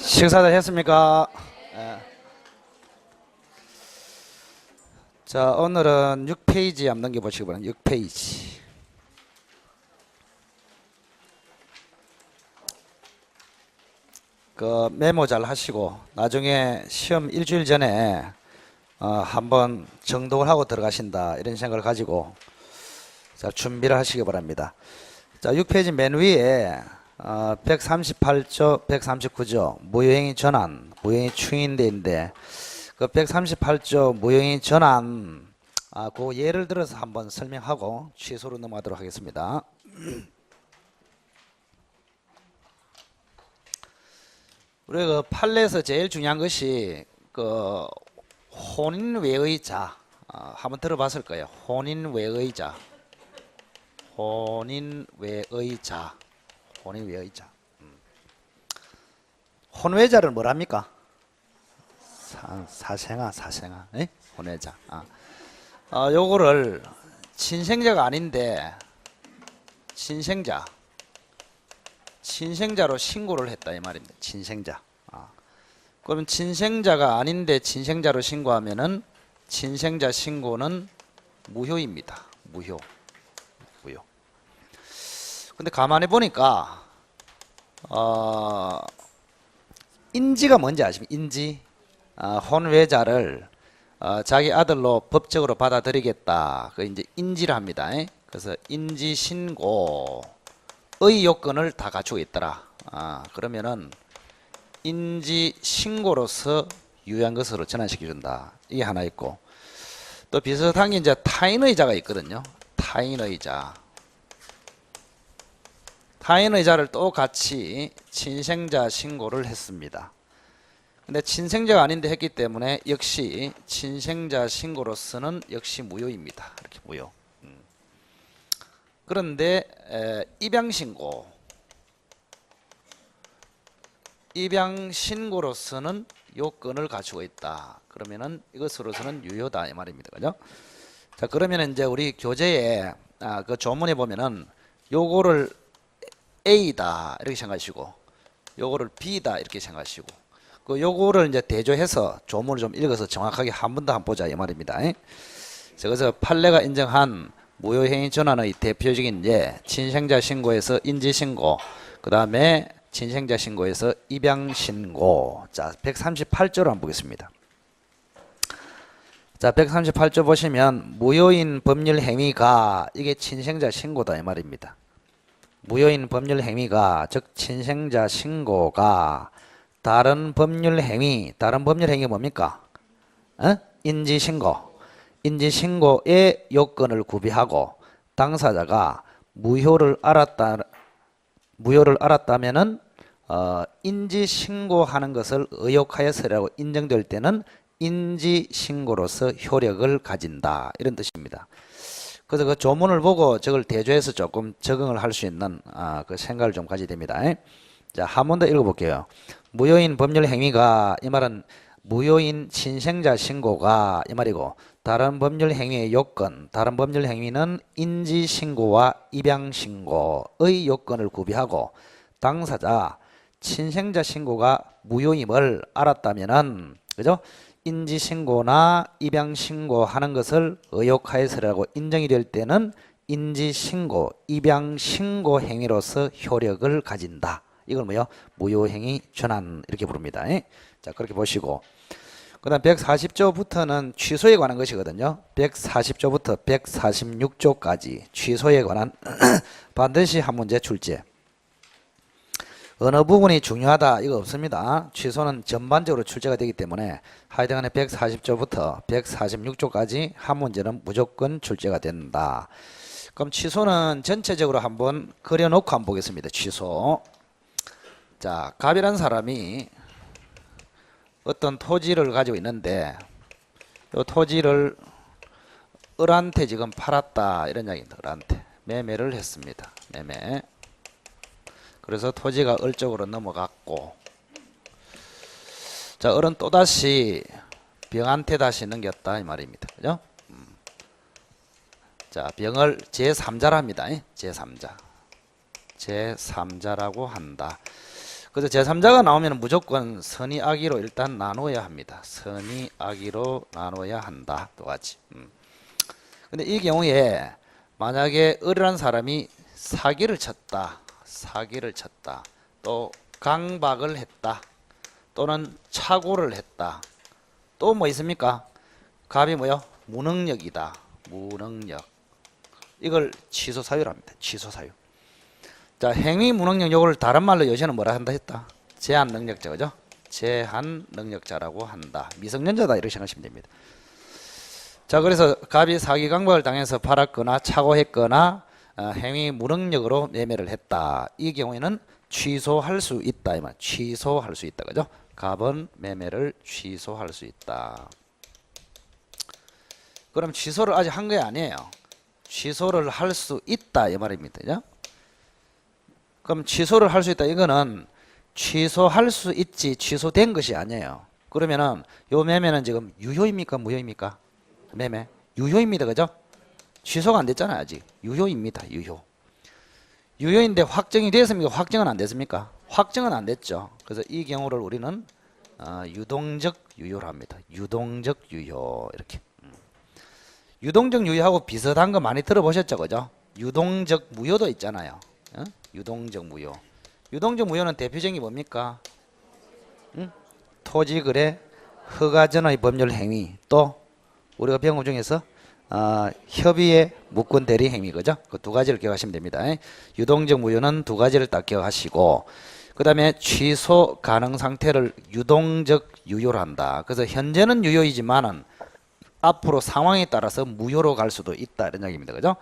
식사들 했습니까? 예. 자, 오늘은 6페이지 한번 넘겨보시기 바랍니다. 6페이지. 그 메모 잘 하시고 나중에 시험 일주일 전에 한번 정독을 하고 들어가신다 이런 생각을 가지고 자, 준비를 하시기 바랍니다. 자, 6페이지 맨 위에 138조, 139조 무효행위 전환, 무효행위 추인대인데 그 138조 무효행위 전환 그 예를 들어서 한번 설명하고 취소로 넘어가도록 하겠습니다. 우리 그 판례에서 제일 중요한 것이 그 혼인외의자 한번 들어봤을 거예요. 혼인외의자, 혼인외의자, 혼인외의자. 혼외자를 뭐랍니까? 사생아, 에? 혼외자. 요거를 친생자가 아닌데 친생자로 신고를 했다 이 말입니다. 친생자. 그러면 친생자가 아닌데 친생자로 신고하면은 친생자 신고는 무효입니다. 무효. 근데 가만히 보니까 인지가 뭔지 아십니까? 인지. 혼외자를 자기 아들로 법적으로 받아들이겠다. 그 이제 인지를 합니다. 그래서 인지 신고의 요건을 다 갖추고 있더라. 그러면은 인지 신고로서 유효한 것으로 전환시켜 준다. 이게 하나 있고 또 비슷한 게 이제 타인의자가 있거든요. 타인의자를 또 같이 친생자 신고를 했습니다. 근데 친생자가 아닌데 했기 때문에 역시 친생자 신고로서는 역시 무효입니다. 이렇게 무효. 그런데 입양신고로서는 요건을 갖추고 있다. 그러면은 이것으로서는 유효다 이 말입니다. 그죠? 자, 그러면 이제 우리 교재에 그 조문에 보면은 요거를 A다 이렇게 생각하시고 요거를 B다 이렇게 생각하시고 그 요거를 이제 대조해서 조문을 좀 읽어서 정확하게 한 번 더 한번 보자 이 말입니다. 그래서 판례가 인정한 무효행위 전환의 대표적인 예 친생자 신고에서 인지신고, 그 다음에 친생자 신고에서 입양신고. 자, 138조로 한번 보겠습니다. 자, 138조 보시면 무효인 법률 행위가 이게 친생자 신고다 이 말입니다. 무효인 법률 행위가 즉 친생자 신고가 다른 법률 행위 뭡니까? 인지신고의 요건을 구비하고 당사자가 무효를 알았다면은 인지신고하는 것을 의혹하여서라고 인정될 때는 인지신고로서 효력을 가진다 이런 뜻입니다. 그래서 그 조문을 보고 저걸 대조해서 조금 적응을 할 수 있는 그 생각을 좀 가지게 됩니다. 자, 한 번 더 읽어볼게요. 무효인 법률 행위가 이 말은 무효인 친생자 신고가 이 말이고 다른 법률 행위의 요건, 다른 법률 행위는 인지신고와 입양신고의 요건을 구비하고 당사자 친생자 신고가 무효임을 알았다면은 그죠? 인지신고나 입양신고 하는 것을 의혹하여서라고 인정이 될 때는 인지신고, 입양신고 행위로서 효력을 가진다. 이걸 뭐요? 무효행위 전환 이렇게 부릅니다. 자, 그렇게 보시고 그 다음 140조부터는 취소에 관한 것이거든요. 140조부터 146조까지 취소에 관한 반드시 한 문제 출제. 어느 부분이 중요하다 이거 없습니다. 취소는 전반적으로 출제가 되기 때문에 하여튼간에 140조부터 146조까지 한 문제는 무조건 출제가 된다. 그럼 취소는 전체적으로 한번 그려놓고 한번 보겠습니다. 취소. 자, 갑이라는 사람이 어떤 토지를 가지고 있는데 이 토지를 을한테 지금 팔았다 이런 이야기입니다. 을한테 매매를 했습니다. 매매. 그래서 토지가 을 쪽으로 넘어갔고 자, 을은 또다시 병한테 다시 넘겼다 이 말입니다. 그죠? 자, 병을 제3자랍니다. 제3자라고 한다. 그래서 제3자가 나오면 무조건 선의 악의로 일단 나눠야 합니다. 선의 악의로 나눠야 한다. 또 같이. 근데 이 경우에 만약에 을이라는 사람이 사기를 쳤다. 또 강박을 했다. 또는 착오를 했다. 또 뭐 있습니까? 갑이 뭐요? 무능력이다. 무능력. 이걸 취소 사유로 합니다. 취소 사유. 자, 행위 무능력 요걸 다른 말로 요새는 뭐라 한다 했다? 제한 능력자, 그죠? 제한 능력자라고 한다. 미성년자다 이렇게 생각하시면 됩니다. 자, 그래서 갑이 사기 강박을 당해서 팔았거나 착오했거나 행위 무능력으로 매매를 했다. 이 경우에는 취소할 수 있다. 이 말. 취소할 수 있다. 그죠? 갑은 매매를 취소할 수 있다. 그럼 취소를 아직 한 게 아니에요. 취소를 할 수 있다. 이 말입니다. 그죠? 그럼 취소를 할 수 있다. 이거는 취소할 수 있지 취소된 것이 아니에요. 그러면은 요 매매는 지금 유효입니까? 무효입니까? 매매. 유효입니다. 그죠? 취소가 안 됐잖아요. 아직. 유효입니다. 유효. 유효인데 확정이 됐습니까? 확정은 안 됐습니까? 확정은 안 됐죠. 그래서 이 경우를 우리는 유동적 유효로 합니다. 유동적 유효. 이렇게. 유동적 유효하고 비슷한 거 많이 들어보셨죠? 그죠? 유동적 무효도 있잖아요. 유동적 무효. 유동적 무효는 대표적인 게 뭡니까? 토지거래, 허가전의 법률 행위, 또 우리가 배운 것 중에서 협의의 무권 대리 행위, 그죠? 그 두 가지를 기억하시면 됩니다. 유동적 무효는 두 가지를 딱 기억하시고, 그 다음에 취소 가능 상태를 유동적 유효로 한다. 그래서 현재는 유효이지만은 앞으로 상황에 따라서 무효로 갈 수도 있다 이런 이야기입니다. 그죠?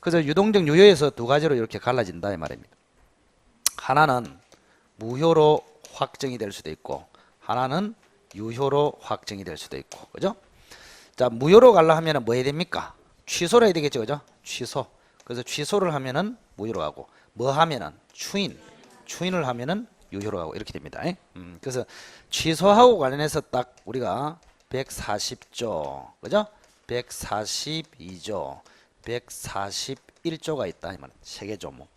그래서 유동적 유효에서 두 가지로 이렇게 갈라진다 이 말입니다. 하나는 무효로 확정이 될 수도 있고 하나는 유효로 확정이 될 수도 있고. 그죠? 자, 무효로 가려 하면은 뭐 해야 됩니까? 취소를 해야 되겠죠. 그죠? 취소. 그래서 취소를 하면은 무효로 가고 뭐 하면은 추인을 하면은 유효로 가고 이렇게 됩니다. 그래서 취소하고 관련해서 딱 우리가 140조, 그죠? 142조, 141조가 있다. 이 말은 세개 조목.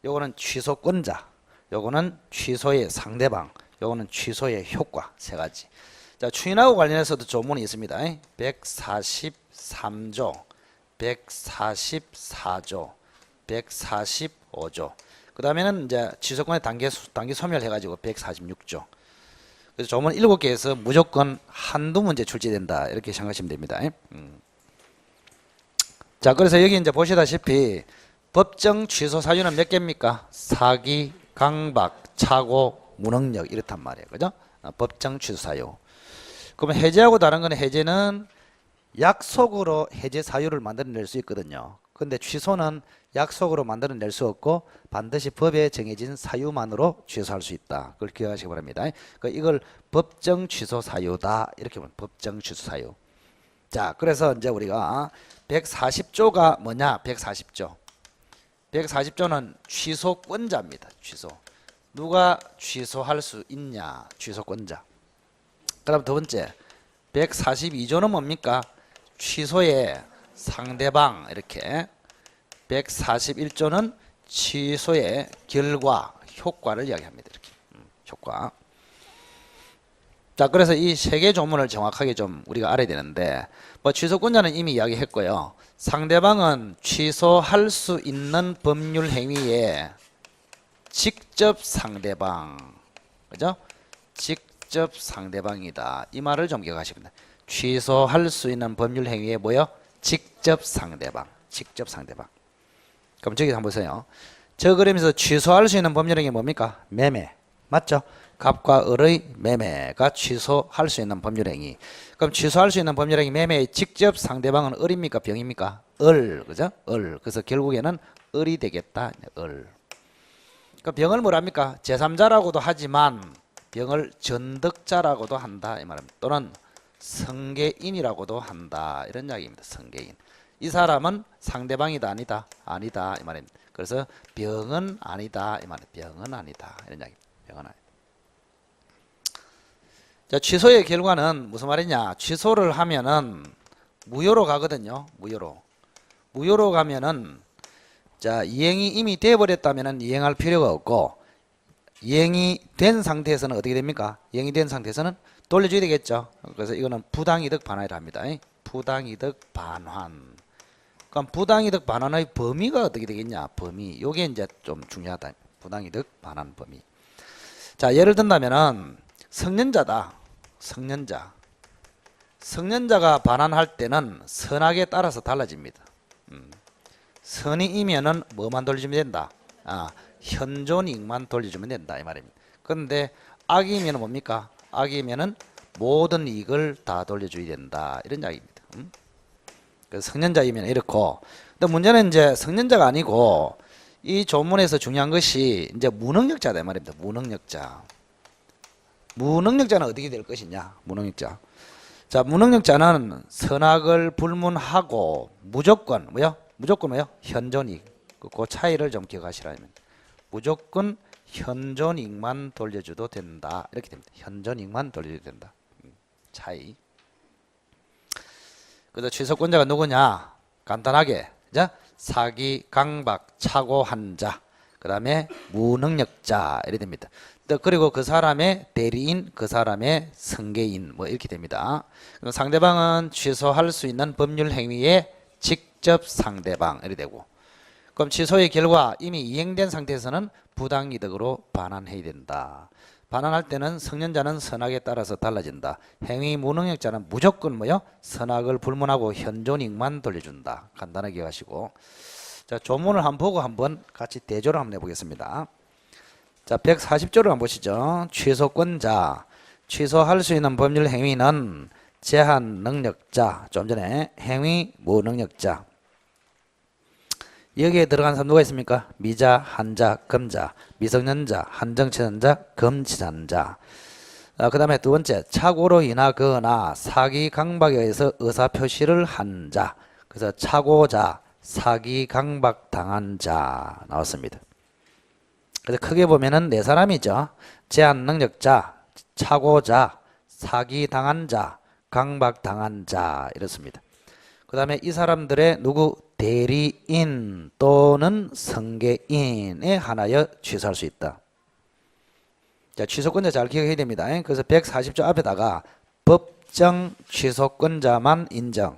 요거는 취소권자, 요거는 취소의 상대방, 요거는 취소의 효과 세 가지. 자, 추인하고 관련해서도 조문이 있습니다. 143조, 144조, 145조. 그 다음에는 이제 취소권의 단계 소멸해가지고 146조. 그래서 조문 7개에서 무조건 한두 문제 출제된다 이렇게 생각하시면 됩니다. 자, 그래서 여기 이제 보시다시피 법정 취소 사유는 몇 개입니까? 사기, 강박, 착오, 무능력 이렇단 말이에요. 그죠? 법정 취소 사유. 그러면 해제하고 다른 거는 해제는 약속으로 해제 사유를 만들어낼 수 있거든요. 근데 취소는 약속으로 만들어낼 수 없고 반드시 법에 정해진 사유만으로 취소할 수 있다. 그걸 기억하시기 바랍니다. 그러니까 이걸 법정 취소 사유다. 이렇게 보면 법정 취소 사유. 자, 그래서 이제 우리가 140조가 뭐냐? 140조. 140조는 취소권자입니다. 취소. 누가 취소할 수 있냐? 취소권자. 그다음 두 번째 142조는 뭡니까? 취소의 상대방. 이렇게 141조는 취소의 결과, 효과를 이야기합니다. 이렇게 효과. 자, 그래서 이 세 개 조문을 정확하게 좀 우리가 알아야 되는데, 뭐 취소권자는 이미 이야기했고요. 상대방은 취소할 수 있는 법률 행위에 직접 상대방, 그죠? 직접 상대방이다. 이 말을 좀 기억하시면 됩니다. 취소할 수 있는 법률 행위에 뭐요? 직접 상대방, 직접 상대방. 그럼 저기 한번 보세요. 저 그림에서 취소할 수 있는 법률 행위 뭡니까? 매매. 맞죠? 갑과 을의 매매가 취소할 수 있는 법률 행위. 그럼 취소할 수 있는 법률 행위 매매의 직접 상대방은 을입니까? 병입니까? 을. 그죠? 을. 그래서 결국에는 을이 되겠다. 을. 그 병을 뭐랍니까? 제3자라고도 하지만 병을 전득자라고도 한다 이 말입니다. 또는 성계인이라고도 한다 이런 이야기입니다. 성계인. 이 사람은 상대방이다 아니다? 아니다 이 말입니다. 그래서 병은 아니다 이 말입니다. 병은 아니다 이런 이야기입니다. 병은 아니다. 자, 취소의 결과는 무슨 말이냐? 취소를 하면은 무효로 가거든요. 무효로 가면은 자, 이행이 이미 돼버렸다면은 이행할 필요가 없고 이행이 된 상태에서는 어떻게 됩니까? 이행이 된 상태에서는 돌려줘야 되겠죠. 그래서 이거는 부당이득 반환이라 합니다. 부당이득 반환. 그럼 부당이득 반환의 범위가 어떻게 되겠냐? 범위. 요게 이제 좀 중요하다. 부당이득 반환 범위. 자, 예를 든다면은 성년자다. 성년자가 반환할 때는 선악에 따라서 달라집니다. 선이이면은 뭐만 돌려주면 된다? 현존이익만 돌려주면 된다 이 말입니다. 그런데 악이면은 뭡니까? 악이면은 모든 이익을 다 돌려줘야 된다 이런 이야기입니다. 그래서 성년자이면 이렇고, 근데 문제는 이제 성년자가 아니고 이 조문에서 중요한 것이 이제 무능력자다 이 말입니다. 무능력자는 어떻게 될 것이냐? 무능력자. 자, 무능력자는 선악을 불문하고 무조건 뭐요? 현존이익. 그 차이를 좀 기억하시라면 무조건 현존이익만 돌려줘도 된다 이렇게 됩니다. 현존이익만 돌려줘도 된다. 차이. 그래서 취소권자가 누구냐? 간단하게 사기, 강박, 착오, 한자, 그 다음에 무능력자 이렇게 됩니다. 그리고 그 사람의 대리인, 그 사람의 승계인 뭐 이렇게 됩니다. 그럼 상대방은 취소할 수 있는 법률 행위의 직접 상대방 이렇게 되고, 그럼 취소의 결과 이미 이행된 상태에서는 부당이득으로 반환해야 된다. 반환할 때는 성년자는 선악에 따라서 달라진다. 행위 무능력자는 무조건 선악을 불문하고 현존이익만 돌려준다. 간단하게 기억하시고, 자, 조문을 한번 보고 한번 같이 대조를 한번 해보겠습니다. 자, 140조를 한번 보시죠. 취소권자, 취소할 수 있는 법률 행위는 제한 능력자, 좀 전에 행위 무능력자. 여기에 들어간 사람 누가 있습니까? 미자, 한자, 금자, 미성년자, 한정치전자, 금치전자. 그 다음에 두 번째, 착오로 인하거나 사기 강박에 의해서 의사표시를 한 자. 그래서 착오자, 사기 강박 당한 자 나왔습니다. 그래서 크게 보면은 네 사람이죠. 제한 능력자, 착오자, 사기 당한 자, 강박 당한 자 이렇습니다. 그 다음에 이 사람들의 누구? 대리인 또는 승계인에 한하여 취소할 수 있다. 자, 취소권자 잘 기억해야 됩니다. 그래서 140조 앞에다가 법정 취소권자만 인정.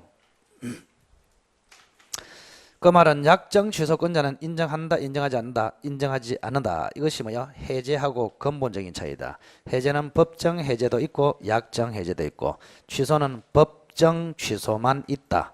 그 말은 약정 취소권자는 인정한다, 인정하지 않는다. 이것이 해제하고 근본적인 차이다. 해제는 법정 해제도 있고 약정 해제도 있고, 취소는 법정 취소만 있다.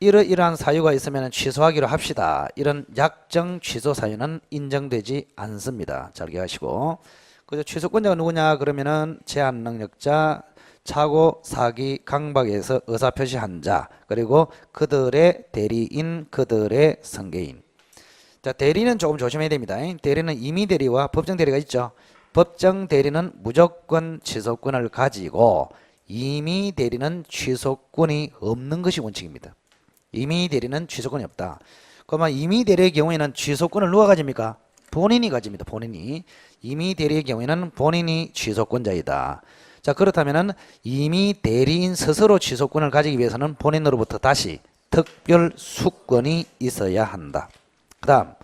이러한 사유가 있으면 취소하기로 합시다. 이런 약정 취소 사유는 인정되지 않습니다. 잘 기억하시고. 그래서 취소권자가 누구냐 그러면은 제한 능력자, 착오, 사기, 강박에서 의사표시한 자, 그리고 그들의 대리인, 그들의 승계인. 자, 대리는 조금 조심해야 됩니다. 대리는 임의 대리와 법정 대리가 있죠. 법정 대리는 무조건 취소권을 가지고 임의 대리는 취소권이 없는 것이 원칙입니다. 임의 대리는 취소권이 없다. 그러면 임의 대리의 경우에는 취소권을 누가 가집니까? 본인이 가집니다. 본인이. 임의 대리의 경우에는 본인이 취소권자이다. 자, 그렇다면은 임의 대리인 스스로 취소권을 가지기 위해서는 본인으로부터 다시 특별 수권이 있어야 한다. 그 다음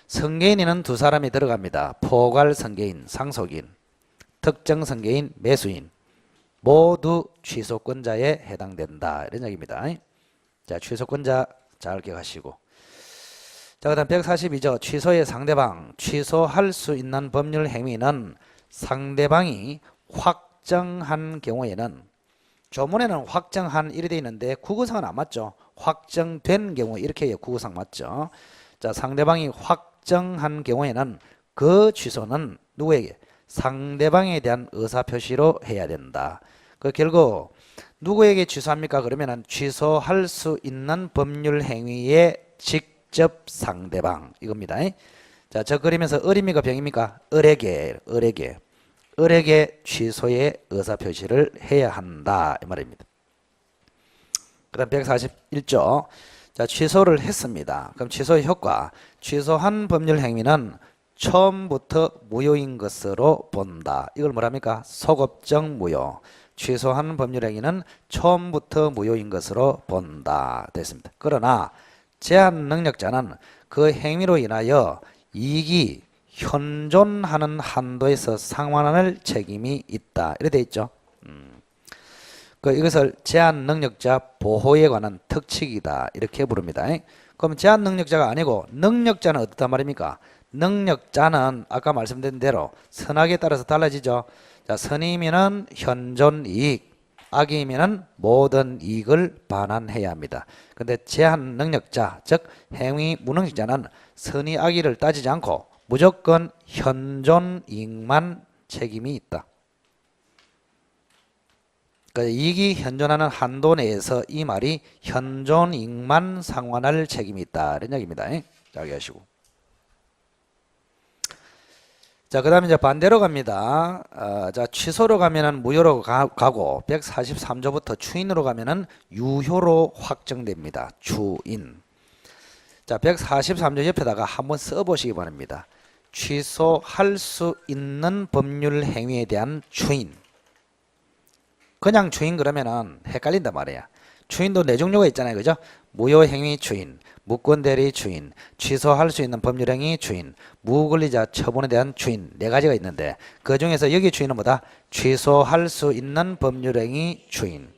승계인에는 두 사람이 들어갑니다. 포괄 승계인, 상속인, 특정 승계인, 매수인 모두 취소권자에 해당된다. 이런 얘기입니다. 자, 취소권자 잘 기억하시고. 자, 그 다음 142조 취소의 상대방. 취소할 수 있는 법률 행위는 상대방이 확정한 경우에는, 조문에는 확정한 이렇게 되어 있는데 국어상은 안 맞죠. 확정된 경우 이렇게 해요. 국어상 맞죠. 자, 상대방이 확정한 경우에는 그 취소는 누구에게? 상대방에 대한 의사표시로 해야 된다. 그 결국 누구에게 취소합니까? 그러면은 취소할 수 있는 법률 행위의 직접 상대방 이겁니다. 자, 저 그리면서 을입니까 병입니까? 을에게 취소의 의사표시를 해야 한다 이 말입니다. 그 다음 141조. 자, 취소를 했습니다. 그럼 취소의 효과. 취소한 법률 행위는 처음부터 무효인 것으로 본다. 이걸 뭐랍니까? 소급적 무효. 취소한 법률 행위는 처음부터 무효인 것으로 본다. 됐습니다. 그러나 제한 능력자는 그 행위로 인하여 이익이 현존하는 한도에서 상환할 책임이 있다. 이렇게 돼 있죠. 이것을 제한 능력자 보호에 관한 특칙이다. 이렇게 부릅니다. 그럼 제한 능력자가 아니고 능력자는 어떻단 말입니까? 능력자는 아까 말씀드린 대로 선악에 따라서 달라지죠. 자, 선이면은 현존 이익, 악이면은 모든 이익을 반환해야 합니다. 근데 제한 능력자, 즉 행위 무능력자는 선의 악의를 따지지 않고 무조건 현존 이익만 책임이 있다. 이익이 현존하는 한도 내에서 이 말이 현존 이익만 상환할 책임이 있다. 이런 이야기입니다. 자, 알겠시고. 자, 그 다음에 이제 반대로 갑니다. 자, 취소로 가면은 무효로 가고 143조부터 추인으로 가면은 유효로 확정됩니다. 추인. 자, 143조 옆에다가 한번 써보시기 바랍니다. 취소할 수 있는 법률 행위에 대한 추인. 그냥 추인 그러면은 헷갈린단 말이야. 추인도 네 종류가 있잖아요. 그죠? 무효행위 추인, 무권대리 추인, 취소할 수 있는 법률행위 추인, 무권리자 처분에 대한 추인 네 가지가 있는데 그 중에서 여기 추인은 뭐다? 취소할 수 있는 법률행위 추인.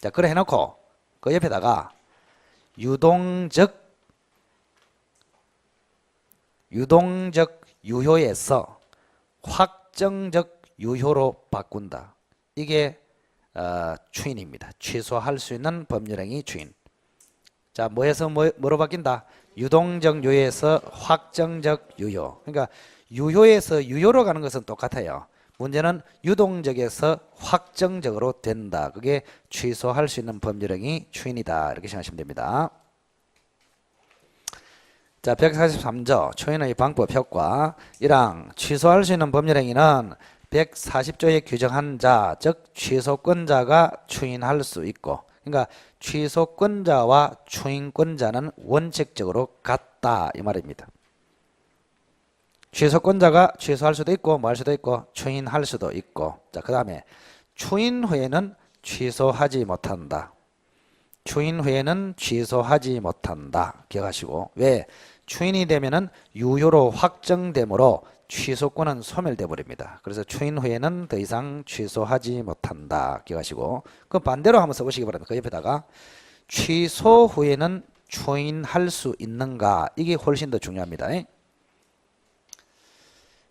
자, 그래 해놓고 그 옆에다가 유동적 유효에서 확정적 유효로 바꾼다. 이게 추인입니다. 취소할 수 있는 법률행위 추인. 자, 뭐에서 뭐로 바뀐다? 유동적 유효에서 확정적 유효. 그러니까 유효에서 유효로 가는 것은 똑같아요. 문제는 유동적에서 확정적으로 된다. 그게 취소할 수 있는 법률행위 추인이다. 이렇게 생각하시면 됩니다. 자, 143조 추인의 방법 효과 1항 취소할 수 있는 법률행위는 140조에 규정한 자, 즉 취소권자가 추인할 수 있고, 그러니까 취소권자와 추인권자는 원칙적으로 같다 이 말입니다. 취소권자가 취소할 수도 있고 뭐 할 수도 있고 추인할 수도 있고. 자, 그 다음에 추인 후에는 취소하지 못한다. 추인 후에는 취소하지 못한다. 기억하시고. 왜? 추인이 되면은 유효로 확정되므로 취소권은 소멸돼 버립니다. 그래서 추인 후에는 더 이상 취소하지 못한다. 기억하시고. 그 반대로 한번 써보시기 바랍니다. 그 옆에다가 취소 후에는 추인할 수 있는가? 이게 훨씬 더 중요합니다.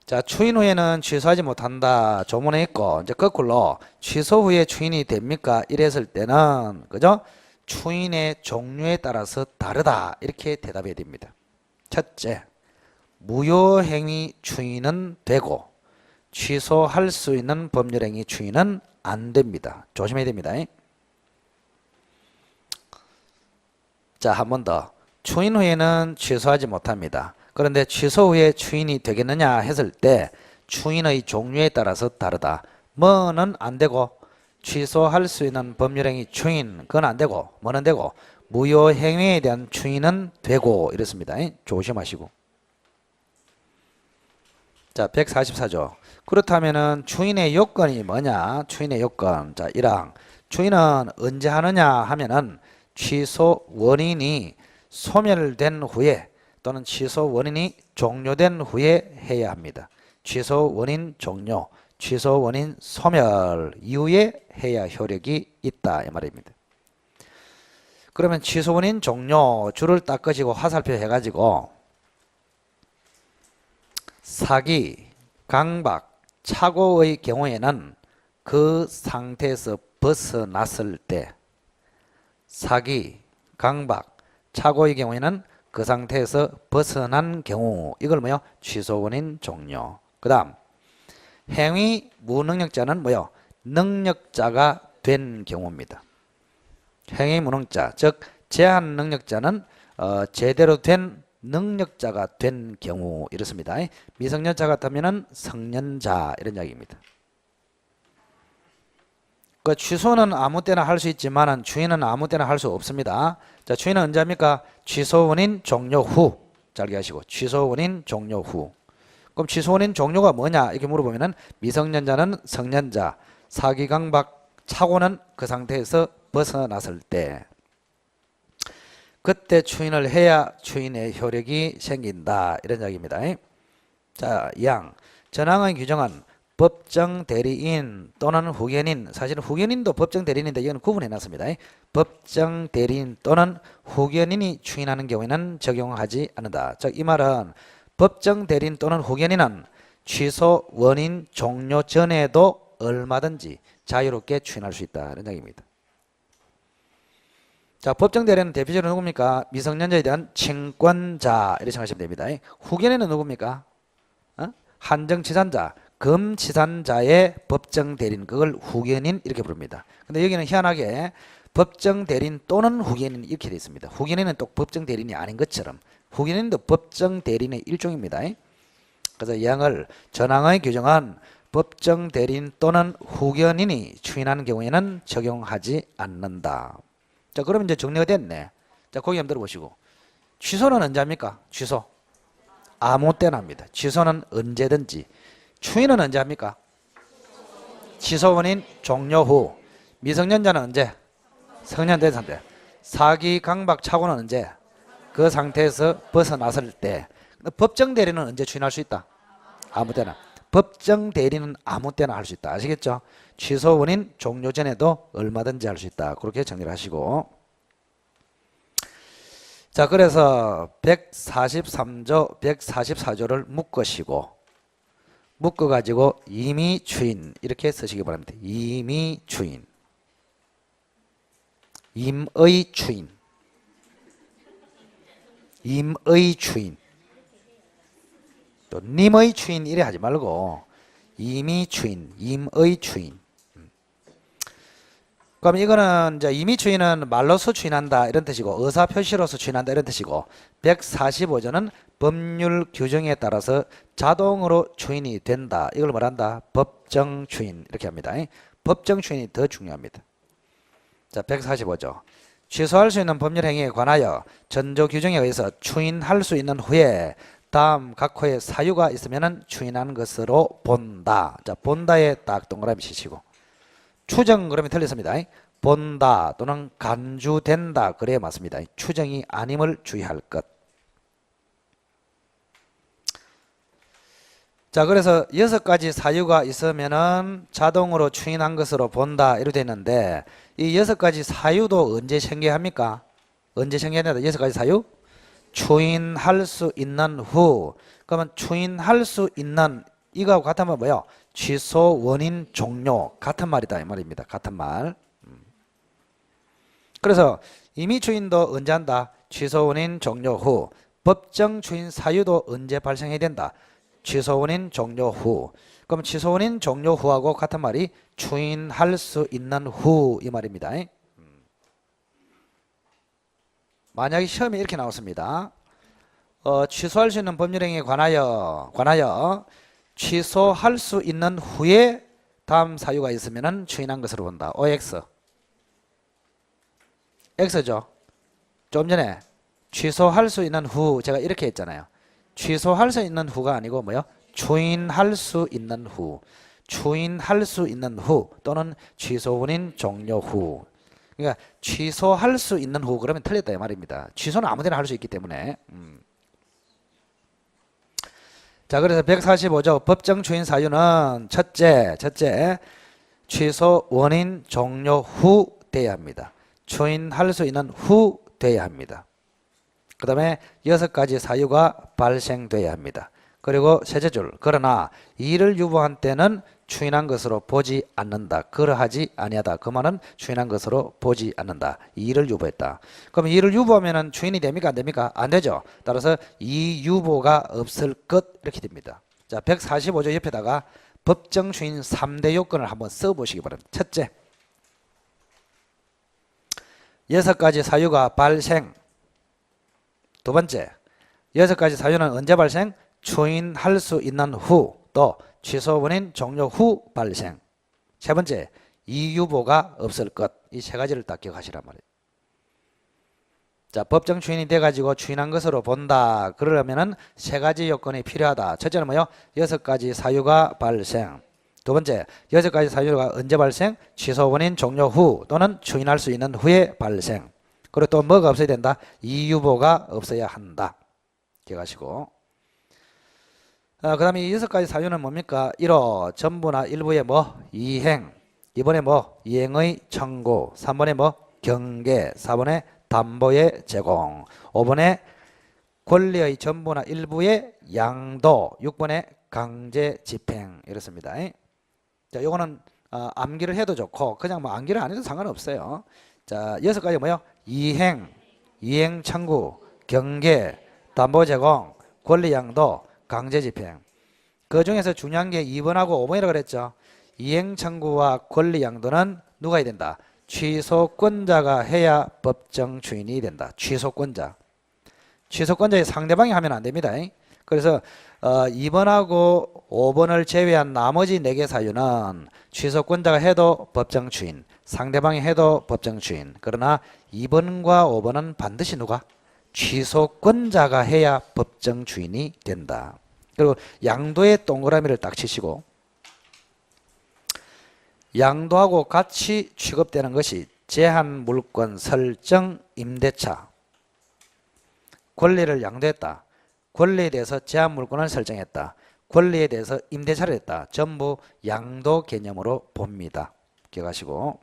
자, 추인 후에는 취소하지 못한다. 조문에 있고 이제 거꾸로 취소 후에 추인이 됩니까? 이랬을 때는 그죠? 추인의 종류에 따라서 다르다. 이렇게 대답해야 됩니다. 첫째, 무효행위 추인은 되고 취소할 수 있는 법률행위 추인은 안 됩니다. 조심해야 됩니다. 자, 한 번 더. 추인 후에는 취소하지 못합니다. 그런데 취소 후에 추인이 되겠느냐 했을 때 추인의 종류에 따라서 다르다. 뭐는 안 되고 취소할 수 있는 법률행위 추인 그건 안 되고 뭐는 되고 무효행위에 대한 추인은 되고 이렇습니다. 조심하시고. 자, 144조. 그렇다면은 추인의 요건이 뭐냐? 추인의 요건. 자, 1항. 추인은 언제 하느냐 하면은 취소 원인이 소멸된 후에 또는 취소 원인이 종료된 후에 해야 합니다. 취소 원인 종료, 취소 원인 소멸 이후에 해야 효력이 있다 이 말입니다. 그러면 취소 원인 종료 줄을 딱 끄시고 화살표 해가지고 사기, 강박, 착오의 경우에는 그 상태에서 벗어났을 때 사기, 강박, 착오의 경우에는 그 상태에서 벗어난 경우 이걸 뭐요? 취소 원인 종료. 그 다음 행위 무능력자는 뭐요? 능력자가 된 경우입니다. 행위 무능자 즉 제한 능력자는 제대로 된 능력자가 된 경우 이렇습니다. 미성년자 같다면은 성년자 이런 이야기입니다. 그 취소는 아무 때나 할 수 있지만 추인은 아무 때나 할 수 없습니다. 자, 추인은 언제 합니까? 취소 원인 종료 후. 잘 기억하시고 취소 원인 종료 후. 그럼 취소 원인 종료가 뭐냐 이렇게 물어보면은 미성년자는 성년자, 사기 강박 착오는 그 상태에서 벗어났을 때 그때 추인을 해야 추인의 효력이 생긴다 이런 이야기입니다. 자, 양. 전항의 규정은 법정 대리인 또는 후견인, 사실은 후견인도 법정 대리인인데 이건 구분해 놨습니다. 법정 대리인 또는 후견인이 추인하는 경우에는 적용하지 않는다. 즉, 이 말은 법정 대리인 또는 후견인은 취소 원인 종료 전에도 얼마든지 자유롭게 추인할 수 있다. 이런 얘기입니다. 자, 법정 대리인은 대표적으로 누굽니까? 미성년자에 대한 친권자 이렇게 생각하시면 됩니다. 후견인은 누굽니까? 한정치산자, 금치산자의 법정 대리인, 그걸 후견인 이렇게 부릅니다. 근데 여기는 희한하게 법정 대리인 또는 후견인 이렇게 되어 있습니다. 후견인은 또 법정 대리인이 아닌 것처럼 후견인도 법정 대리인의 일종입니다. 그래서 이 항을 전항의 규정은 법정 대리인 또는 후견인이 추인하는 경우에는 적용하지 않는다. 자, 그러면 이제 정리가 됐네. 자, 거기 한번 들어보시고. 취소는 언제 합니까? 취소. 아무 때나 합니다. 취소는 언제든지. 추인은 언제 합니까? 취소 원인 종료 후. 미성년자는 언제? 성년 된 상태. 사기 강박 착오는 언제? 그 상태에서 벗어났을 때. 법정 대리는 언제 추인할 수 있다? 아무 때나. 법정 대리는 아무 때나 할 수 있다. 아시겠죠? 취소 원인 종료 전에도 얼마든지 할 수 있다. 그렇게 정리를 하시고. 자, 그래서 143조, 144조를 묶으시고 묶어가지고 임의 추인 이렇게 쓰시기 바랍니다. 임의 추인, 임의 추인, 임의 추인, 또 님의 추인 이래 하지 말고 임의 추인, 임의 추인. 그럼 이거는 이제 임의 추인은 말로서 추인한다 이런 뜻이고 의사 표시로서 추인한다 이런 뜻이고 145조는 법률 규정에 따라서 자동으로 추인이 된다. 이걸 말한다. 법정 추인 이렇게 합니다. 법정 추인이 더 중요합니다. 자, 145조. 취소할 수 있는 법률 행위에 관하여 전조 규정에 의해서 추인할 수 있는 후에 다음 각 호의 사유가 있으면 추인하는 것으로 본다. 자, 본다에 딱 동그라미 치시고. 추정 그러면 틀렸습니다. 본다 또는 간주된다 그래야 맞습니다. 추정이 아님을 주의할 것. 자, 그래서 6가지 사유가 있으면은 자동으로 추인한 것으로 본다 이렇게 되어 있는데 이 6가지 사유도 언제 생겨합니까? 언제 생겨야 된다? 6가지 사유? 추인할 수 있는 후. 그러면 추인할 수 있는 이거하고 같으면 뭐예요? 취소 원인 종료 같은 말이다 이 말입니다. 같은 말. 그래서 임의 추인도 언제 한다? 취소 원인 종료 후. 법정 추인 사유도 언제 발생해야 된다? 취소 원인 종료 후. 그럼 취소 원인 종료 후하고 같은 말이 추인할 수 있는 후 이 말입니다. 만약에 시험에 이렇게 나왔습니다. 취소할 수 있는 법률행위에 관하여 취소할 수 있는 후에 다음 사유가 있으면 추인한 것으로 본다. OX. X죠. 좀 전에 취소할 수 있는 후 제가 이렇게 했잖아요. 취소할 수 있는 후가 아니고 뭐요? 추인할 수 있는 후. 추인할 수 있는 후 또는 취소 원인 종료 후. 그러니까 취소할 수 있는 후 그러면 틀렸다 이 말입니다. 취소는 아무 데나 할 수 있기 때문에. 자, 그래서 145조 법정 추인 사유는 첫째 취소 원인 종료 후 돼야 합니다. 추인할 수 있는 후 돼야 합니다. 그 다음에 6가지 사유가 발생돼야 합니다. 그리고 셋째 줄, 그러나 이를 유보한 때는 추인한 것으로 보지 않는다. 그러하지 아니하다. 그 말은 추인한 것으로 보지 않는다. 이를 유보했다. 그럼 이를 유보하면 추인이 됩니까? 안 됩니까? 안 되죠. 따라서 이 유보가 없을 것 이렇게 됩니다. 자, 145조 옆에다가 법정 추인 3대 요건을 한번 써보시기 바랍니다. 첫째, 6가지 사유가 발생. 두 번째, 6가지 사유는 언제 발생? 추인할 수 있는 후, 또 취소 원인 종료 후 발생. 세 번째, 이유보가 없을 것. 이 세 가지를 딱 기억하시란 말이에요. 자, 법정 추인이 돼가지고 추인한 것으로 본다. 그러려면은 세 가지 요건이 필요하다. 첫째는 뭐요? 6가지 사유가 발생. 두 번째, 6가지 사유가 언제 발생? 취소 원인 종료 후 또는 추인할 수 있는 후에 발생. 그리고 또 뭐가 없어야 된다? 이유보가 없어야 한다. 기억하시고. 그 다음에 이 6가지 사유는 뭡니까? 1호 전부나 일부의 뭐 이행, 2번에 뭐 이행의 청구, 3번에 뭐 경계, 4번에 담보의 제공, 5번에 권리의 전부나 일부의 양도, 6번에 강제 집행 이렇습니다. 자, 요거는 암기를 해도 좋고 그냥 뭐 암기를 안 해도 상관없어요. 자, 6가지 뭐요? 이행, 이행 청구, 경계, 담보 제공, 권리 양도, 강제 집행. 그 중에서 중요한 게 2번하고 5번이라고 그랬죠. 이행 청구와 권리 양도는 누가 해야 된다? 취소권자가 해야 법정 주인이 된다. 취소권자. 취소권자의 상대방이 하면 안 됩니다. 그래서 2번하고 5번을 제외한 나머지 4개 사유는 취소권자가 해도 법정 주인, 상대방이 해도 법정 주인. 그러나 2번과 5번은 반드시 누가? 취소권자가 해야 법정 주인이 된다. 그리고 양도의 동그라미를 딱 치시고 양도하고 같이 취급되는 것이 제한물권 설정 임대차. 권리를 양도했다. 권리에 대해서 제한물권을 설정했다. 권리에 대해서 임대차를 했다. 전부 양도 개념으로 봅니다. 기억하시고.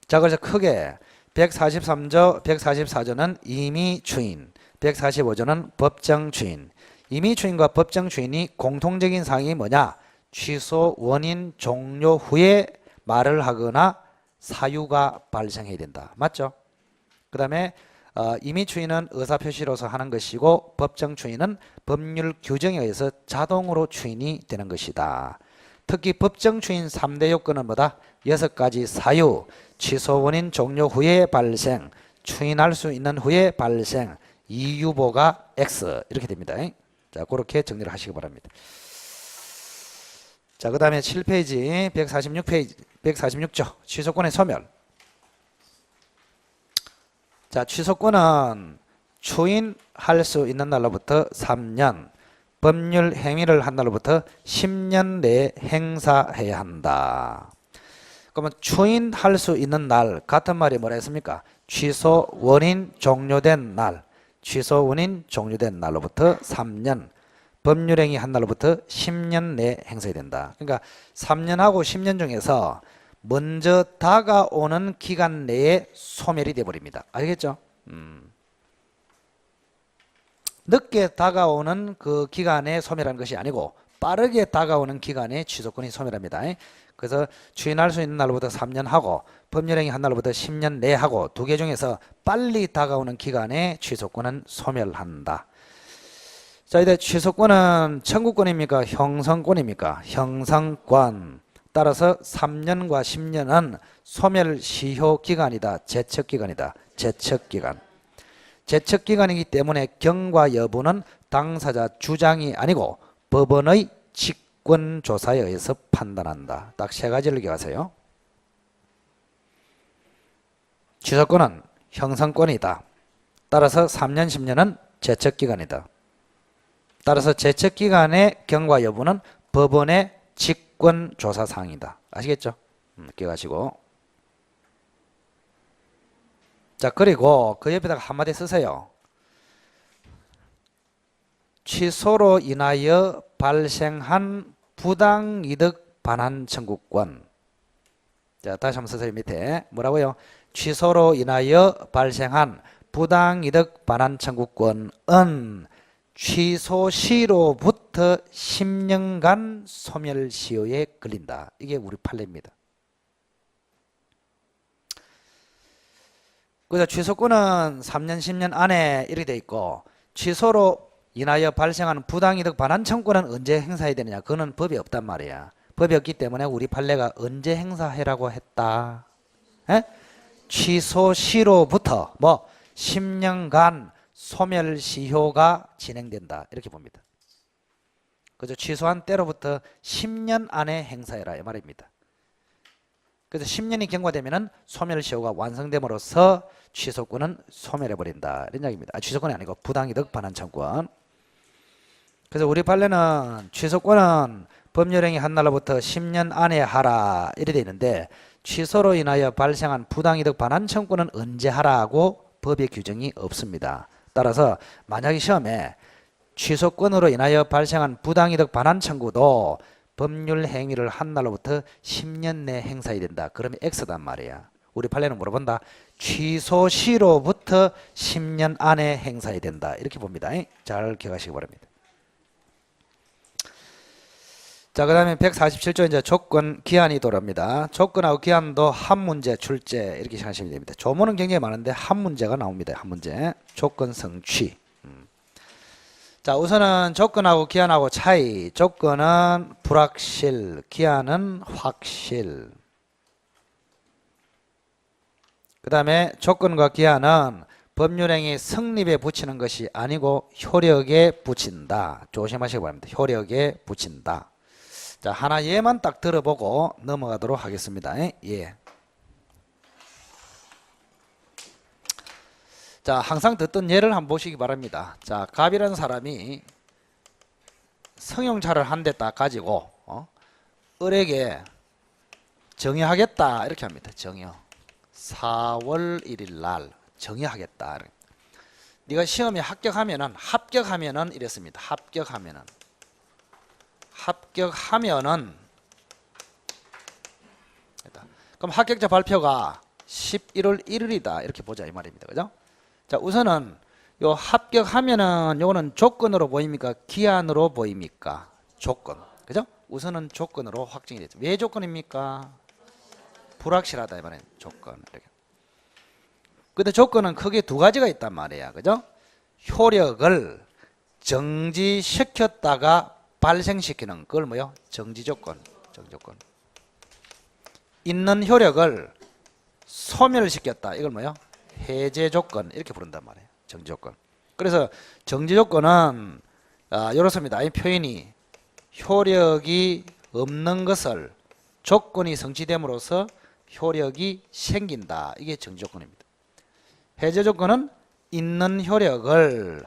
자, 그래서 크게 143조, 144조는 임의 주인, 145조는 법정 주인. 임의 주인과 법정 주인이 공통적인 사항이 뭐냐? 취소 원인 종료 후에 말을 하거나 사유가 발생해야 된다. 맞죠? 그 다음에 임의 추인은 의사표시로서 하는 것이고 법정 추인은 법률 규정에 의해서 자동으로 추인이 되는 것이다. 특히 법정 추인 3대 요건은 뭐다? 6가지 사유, 취소 원인 종료 후에 발생, 추인할 수 있는 후에 발생, 이유보가 X 이렇게 됩니다. 자, 그렇게 정리를 하시기 바랍니다. 자, 그 다음에 7페이지 146페이지 146조 취소권의 소멸. 자, 취소권은 추인할 수 있는 날로부터 3년, 법률 행위를 한 날로부터 10년 내에 행사해야 한다. 그러면 추인할 수 있는 날 같은 말이 뭐라 했습니까? 취소 원인 종료된 날, 취소 원인 종료된 날로부터 3년, 법률 행위 한 날로부터 10년 내에 행사해야 된다. 그러니까 3년하고 10년 중에서 먼저 다가오는 기간 내에 소멸이 되어버립니다. 알겠죠? 늦게 다가오는 그 기간에 소멸하는 것이 아니고 빠르게 다가오는 기간에 취소권이 소멸합니다. 그래서 추인할 수 있는 날로부터 3년 하고 법률행위 한 날로부터 10년 내에 하고 두 개 중에서 빨리 다가오는 기간에 취소권은 소멸한다. 자, 이제 취소권은 청구권입니까? 형성권입니까? 형성권. 따라서 3년과 10년은 소멸시효 기간이다. 제척기간이다. 제척기간. 제척기간이기 때문에 경과 여부는 당사자 주장이 아니고 법원의 직권조사에 의해서 판단한다. 딱 3가지를 기억하세요. 취소권은 형성권이다. 따라서 3년, 10년은 제척기간이다. 따라서 제척기간의 경과 여부는 법원의 직권조사 사항이다. 아시겠죠? 기억하시고. 자, 그리고 그 옆에다가 한마디 쓰세요. 취소로 인하여 발생한 부당이득 반환 청구권. 자, 다시 한번 쓰세요. 밑에 뭐라고요? 취소로 인하여 발생한 부당이득 반환 청구권은 취소 시로부터 10년간 소멸시효에 걸린다. 이게 우리 판례입니다. 그래서 취소권은 3년, 10년 안에 이렇게 돼 있고 취소로 인하여 발생하는 부당이득 반환 청구권은 언제 행사해야 되느냐? 그거는 법이 없단 말이야. 법이 없기 때문에 우리 판례가 언제 행사해라고 했다? 에? 취소 시로부터 뭐 10년간 소멸시효가 진행된다. 이렇게 봅니다. 그래서 취소한 때로부터 10년 안에 행사해라 이 말입니다. 그래서 10년이 경과되면은 소멸시효가 완성됨으로써 취소권은 소멸해버린다. 이런 이야기입니다. 취소권이 아니고 부당이득 반환 청구권. 그래서 우리 판례는 취소권은 법률행위 한 날로부터 10년 안에 하라 이래 돼 있는데 취소로 인하여 발생한 부당이득 반환 청구는 언제 하라고 법의 규정이 없습니다. 따라서 만약에 시험에 취소권으로 인하여 발생한 부당이득 반환 청구도 법률 행위를 한 날로부터 10년 내 행사해야 된다. 그러면 X단 말이야. 우리 판례는 물어본다. 취소 시로부터 10년 안에 행사해야 된다. 이렇게 봅니다. 잘 기억하시기 바랍니다. 자, 그 다음에 147조 이제 조건 기한이 돌아옵니다. 조건하고 기한도 한 문제 출제 이렇게 생각하시면 됩니다. 조문은 굉장히 많은데 한 문제가 나옵니다. 한 문제. 조건 성취. 자, 우선은 조건하고 기한하고 차이. 조건은 불확실, 기한은 확실. 그 다음에 조건과 기한은 법률행위 성립에 붙이는 것이 아니고 효력에 붙인다. 조심하시기 바랍니다. 효력에 붙인다. 자, 하나 예만 딱 들어보고 넘어가도록 하겠습니다. 예. 자, 항상 듣던 예를 한번 보시기 바랍니다. 자, 갑이라는 사람이 승용차를 한 대 딱 가지고 을에게 정의하겠다 이렇게 합니다. 정의. 4월 1일 날 정의하겠다. 네가 시험에 합격하면은 이랬습니다. 합격하면은 그럼 합격자 발표가 11월 1일이다 이렇게 보자 이 말입니다. 그죠? 자, 우선은 요 합격하면은 요거는 조건으로 보입니까? 기한으로 보입니까? 조건. 그죠? 우선은 조건으로 확정이 됐죠. 왜 조건입니까? 불확실하다 이 말이에요. 조건. 이렇게. 근데 조건은 크게 두 가지가 있단 말이야. 그죠? 효력을 정지시켰다가 발생시키는 그걸 뭐요? 정지조건. 정지조건. 있는 효력을 소멸시켰다. 이걸 뭐요? 해제조건. 이렇게 부른단 말이에요. 정지조건. 그래서 정지조건은 이렇습니다. 이 표현이 효력이 없는 것을 조건이 성취됨으로써 효력이 생긴다. 이게 정지조건입니다. 해제조건은 있는 효력을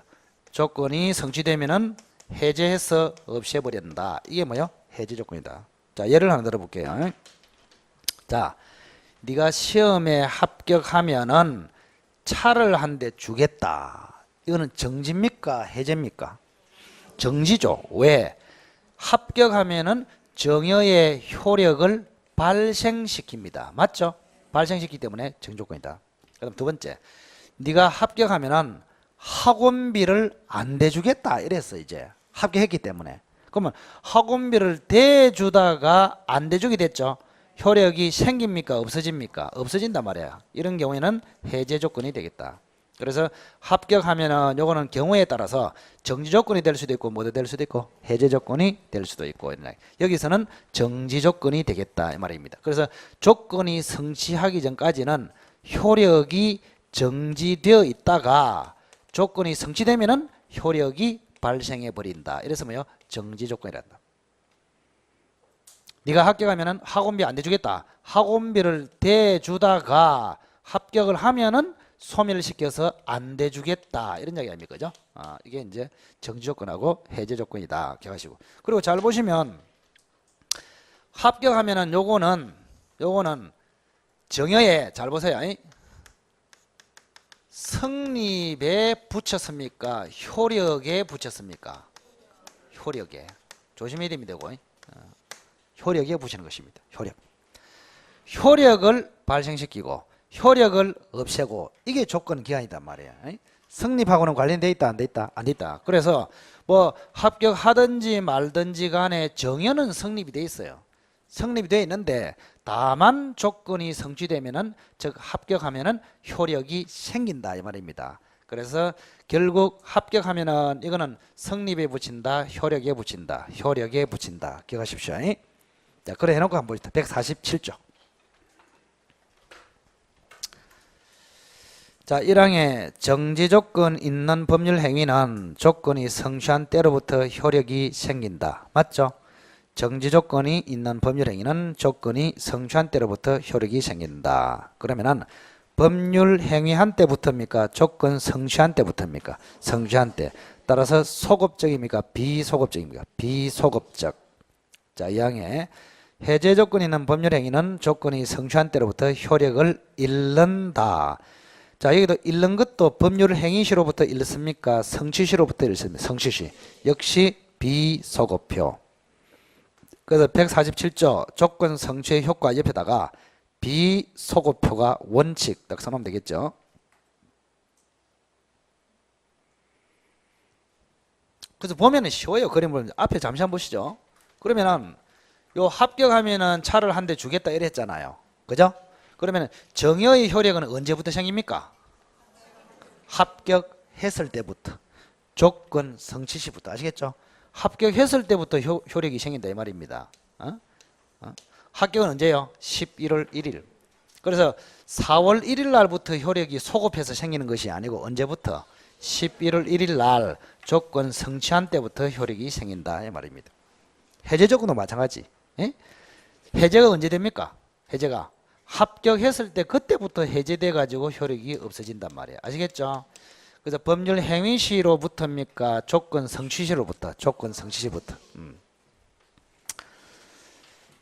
조건이 성취되면은 해제해서 없애버린다. 이게 뭐요? 해제조건이다. 자, 예를 하나 들어볼게요. 자, 네가 시험에 합격하면은 차를 한 대 주겠다. 이거는 정지입니까? 해제입니까? 정지죠. 왜? 합격하면은 정여의 효력을 발생시킵니다. 맞죠? 발생시키기 때문에 정지조건이다. 그럼 두 번째, 네가 합격하면은 학원비를 안 대주겠다 이랬어. 이제 합격했기 때문에. 그러면 학원비를 대주다가 안 대주게 됐죠. 효력이 생깁니까? 없어집니까? 없어진단 말이야. 이런 경우에는 해제 조건이 되겠다. 그래서 합격하면은 요거는 경우에 따라서 정지 조건이 될 수도 있고 뭐도 될 수도 있고 해제 조건이 될 수도 있고 여기서는 정지 조건이 되겠다 이 말입니다. 그래서 조건이 성취하기 전까지는 효력이 정지되어 있다가 조건이 성취되면은 효력이 발생해 버린다. 이래서 뭐요? 정지 조건이란다. 네가 합격하면은 학원비 안 대주겠다. 학원비를 대주다가 합격을 하면은 소멸시켜서 안 대주겠다. 이런 이야기 아닙니까? 그죠? 이게 이제 정지 조건하고 해제 조건이다. 기억하시고. 그리고 잘 보시면 합격하면은 요거는 정여에 잘 보세요. 성립에 붙였습니까? 효력에 붙였습니까? 효력에. 조심해야 됩니다. 효력에 붙이는 것입니다. 효력을 발생시키고 효력을 없애고 이게 조건 기한이단 말이에요. 성립하고는 관련돼 있다 안 돼 있다? 안 돼 있다. 그래서 뭐 합격하든지 말든지 간에 정여는 성립이 돼 있어요. 성립이 돼 있는데 다만 조건이 성취되면은 즉 합격하면은 효력이 생긴다 이 말입니다. 그래서 결국 합격하면은 이거는 성립에 붙인다, 효력에 붙인다, 효력에 붙인다. 기억하십시오. 자, 그래 해놓고 한번 보시다. 147조. 자, 1항에 정지 조건 있는 법률 행위는 조건이 성취한 때로부터 효력이 생긴다. 맞죠? 정지 조건이 있는 법률 행위는 조건이 성취한 때로부터 효력이 생긴다. 그러면은 법률 행위한 때부터입니까? 조건 성취한 때부터입니까? 성취한 때. 따라서 소급적입니까? 비소급적입니까? 비소급적. 자, 2항에 해제 조건이 있는 법률 행위는 조건이 성취한 때로부터 효력을 잃는다. 자, 여기도 잃는 것도 법률 행위시로부터 잃습니까? 성취시로부터 잃습니다. 성취시. 역시 비소급표. 그래서 147조 조건 성취의 효과 옆에다가 비소급표가 원칙 딱 써놓으면 되겠죠. 그래서 보면은 쉬워요. 그림을 앞에 잠시 한번 보시죠. 그러면은 요 합격하면은 차를 한 대 주겠다 이랬잖아요. 그죠? 그러면 정의의 효력은 언제부터 생깁니까? 합격했을 때부터. 조건 성취시부터. 아시겠죠? 합격했을 때부터 효력이 생긴다 이 말입니다. 합격은 언제요? 11월 1일. 그래서 4월 1일 날부터 효력이 소급해서 생기는 것이 아니고 언제부터? 11월 1일 날 조건 성취한 때부터 효력이 생긴다 이 말입니다. 해제 조건도 마찬가지. 예? 해제가 언제 됩니까? 해제가 합격했을 때 그때부터 해제돼 가지고 효력이 없어진단 말이에요. 아시겠죠? 그래서 법률 행위시로부터입니까? 조건 성취시로부터. 조건 성취시부터.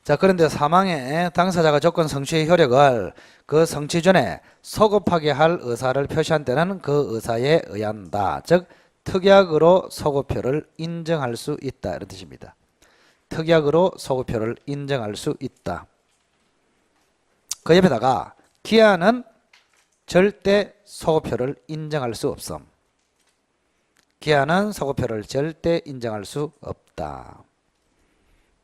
자, 그런데 사망에 당사자가 조건 성취의 효력을 그 성취 전에 소급하게 할 의사를 표시한 때는 그 의사에 의한다. 즉 특약으로 소급표를 인정할 수 있다 이런 뜻입니다. 특약으로 소급표를 인정할 수 있다. 그 옆에다가 기한은 절대 소급표를 인정할 수 없음. 기한은 소급표를 절대 인정할 수 없다.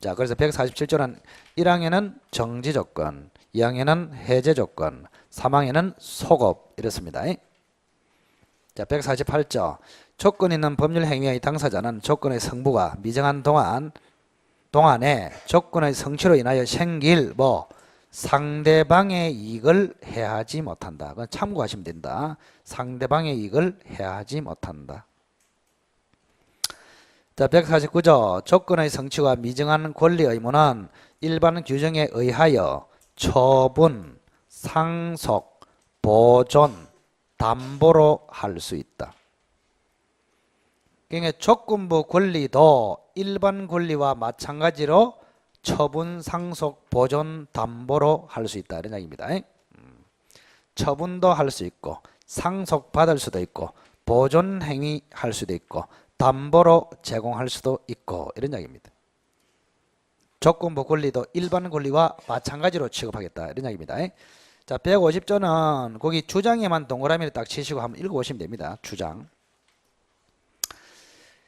자, 그래서 147조는 1항에는 정지 조건, 2항에는 해제 조건, 3항에는 소급 이렇습니다. 자, 148조 조건 있는 법률 행위의 당사자는 조건의 성부가 미정한 동안에 조건의 성취로 인하여 생길 상대방의 이익을 해하지 못한다. 그건 참고하시면 된다. 상대방의 이익을 해하지 못한다. 자, 149조 조건의 성취와 미정한 권리 의무는 일반 규정에 의하여 처분, 상속, 보존, 담보로 할 수 있다. 그러니까 조건부 권리도 일반 권리와 마찬가지로 처분, 상속, 보존, 담보로 할 수 있다 이런 이야기입니다. 처분도 할 수 있고 상속 받을 수도 있고 보존 행위 할 수도 있고 담보로 제공할 수도 있고 이런 이야기입니다. 조건부 권리도 일반 권리와 마찬가지로 취급하겠다 이런 이야기입니다. 자, 150조는 거기 주장에만 동그라미를 딱 치시고 한번 읽어보시면 됩니다. 주장.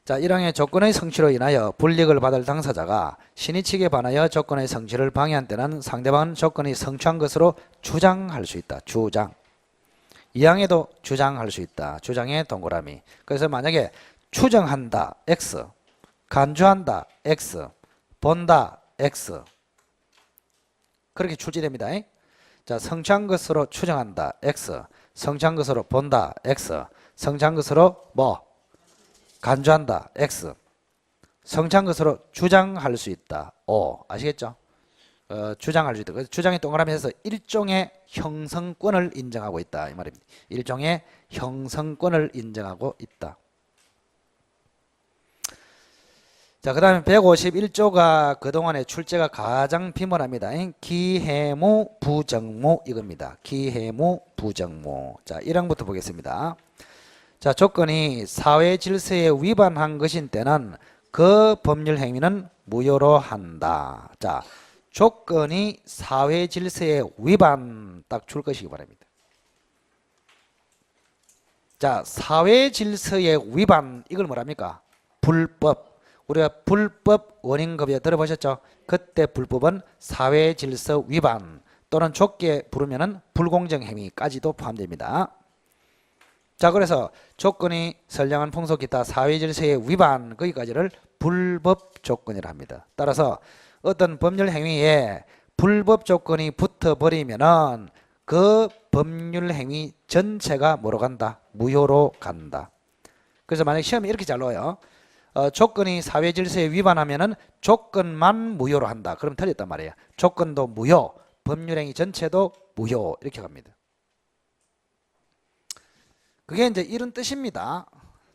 자, 1항의 조건의 성취로 인하여 불이익을 받을 당사자가 신의 측에 반하여 조건의 성취를 방해한 때는 상대방은 조건이 성취한 것으로 주장할 수 있다. 주장. 2항에도 주장할 수 있다. 주장의 동그라미. 그래서 만약에 추정한다. X. 간주한다. X. 본다. X. 그렇게 출제됩니다. 자, 성취한 것으로 추정한다. X. 성취한 것으로 본다. X. 성취한 것으로 간주한다. X. 성취한 것으로 주장할 수 있다. O. 아시겠죠? 주장할 수 있다. 그래서 주장의 동그라미에서 일종의 형성권을 인정하고 있다. 이 말입니다. 일종의 형성권을 인정하고 있다. 자, 그 다음에 151조가 그동안의 출제가 가장 비문합니다. 기해무, 부정무 이겁니다. 기해무, 부정무. 자, 1항부터 보겠습니다. 자, 조건이 사회 질서에 위반한 것인 때는 그 법률 행위는 무효로 한다. 자, 조건이 사회 질서에 위반 딱 줄 것이기 바랍니다. 자, 사회 질서의 위반 이걸 뭐랍니까? 불법. 우리가 불법 원인급여 들어보셨죠? 그때 불법은 사회 질서 위반 또는 좁게 부르면은 불공정 행위까지도 포함됩니다. 자, 그래서 조건이 선량한 풍속 기타 사회 질서의 위반 거기까지를 불법 조건이라 합니다. 따라서 어떤 법률 행위에 불법 조건이 붙어버리면은 그 법률 행위 전체가 뭐로 간다? 무효로 간다. 그래서 만약 시험이 이렇게 잘 나와요. 조건이 사회 질서에 위반하면은 조건만 무효로 한다. 그럼 틀렸단 말이에요. 조건도 무효, 법률행위 전체도 무효 이렇게 갑니다. 그게 이제 이런 뜻입니다.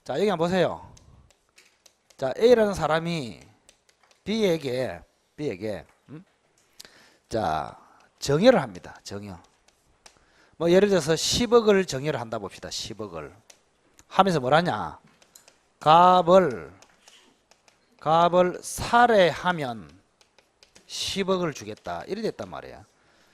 자, 여기 한번 보세요. 자, A라는 사람이 B에게 자, 정여를 합니다. 정여. 뭐 예를 들어서 10억을 정의를 한다 봅시다. 10억을 하면서 뭐라냐? 값을 살해하면 10억을 주겠다. 이래 됐단 말이야.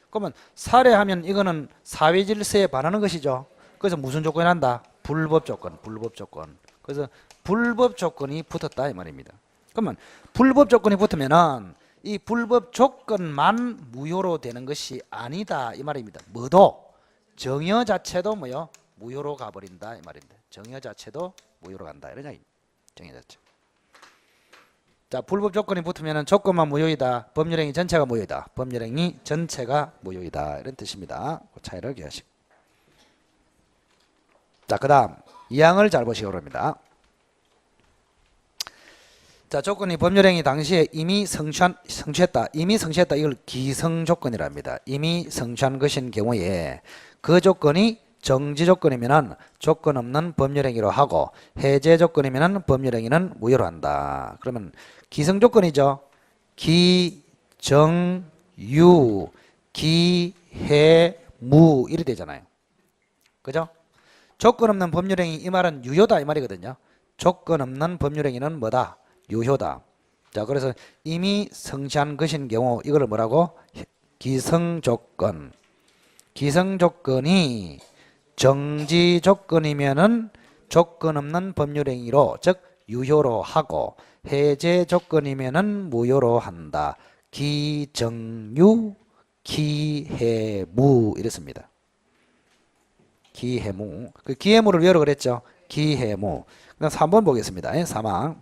그러면 살해하면 이거는 사회 질서에 반하는 것이죠. 그래서 무슨 조건이 한다? 불법 조건, 불법 조건. 그래서 불법 조건이 붙었다 이 말입니다. 그러면 불법 조건이 붙으면은 이 불법 조건만 무효로 되는 것이 아니다 이 말입니다. 뭐도 정여 자체도 뭐요? 무효로 가버린다 이 말입니다. 정여 자체도 무효로 간다 이런 이야기입니다. 정여 자체. 자, 불법 조건이 붙으면은 조건만 무효이다. 법률행위 전체가 무효이다. 법률행위 전체가 무효이다. 이런 뜻입니다. 그 차이를 기하시고. 자, 그 다음 2항을 잘 보시기 바랍니다. 자, 조건이 법률행위 당시에 이미 성취했다. 이미 성취했다. 이걸 기성조건이라 합니다. 이미 성취한 것인 경우에 그 조건이 정지 조건이면은 조건 없는 법률행위로 하고 해제 조건이면은 법률행위는 무효로 한다. 그러면 기성 조건이죠. 기, 정, 유, 기, 해, 무 이래 되잖아요. 그죠? 조건 없는 법률행위 이 말은 유효다 이 말이거든요. 조건 없는 법률행위는 뭐다? 유효다. 자, 그래서 이미 성취한 것인 경우 이걸 뭐라고? 기성조건. 기성조건이 정지 조건이면은 조건 없는 법률행위로 즉 유효로 하고 해제 조건이면은 무효로 한다. 기정유, 기해무 이랬습니다. 기해무. 그 기해무를 외우라 그랬죠. 기해무. 그다음 3번 보겠습니다. 3항.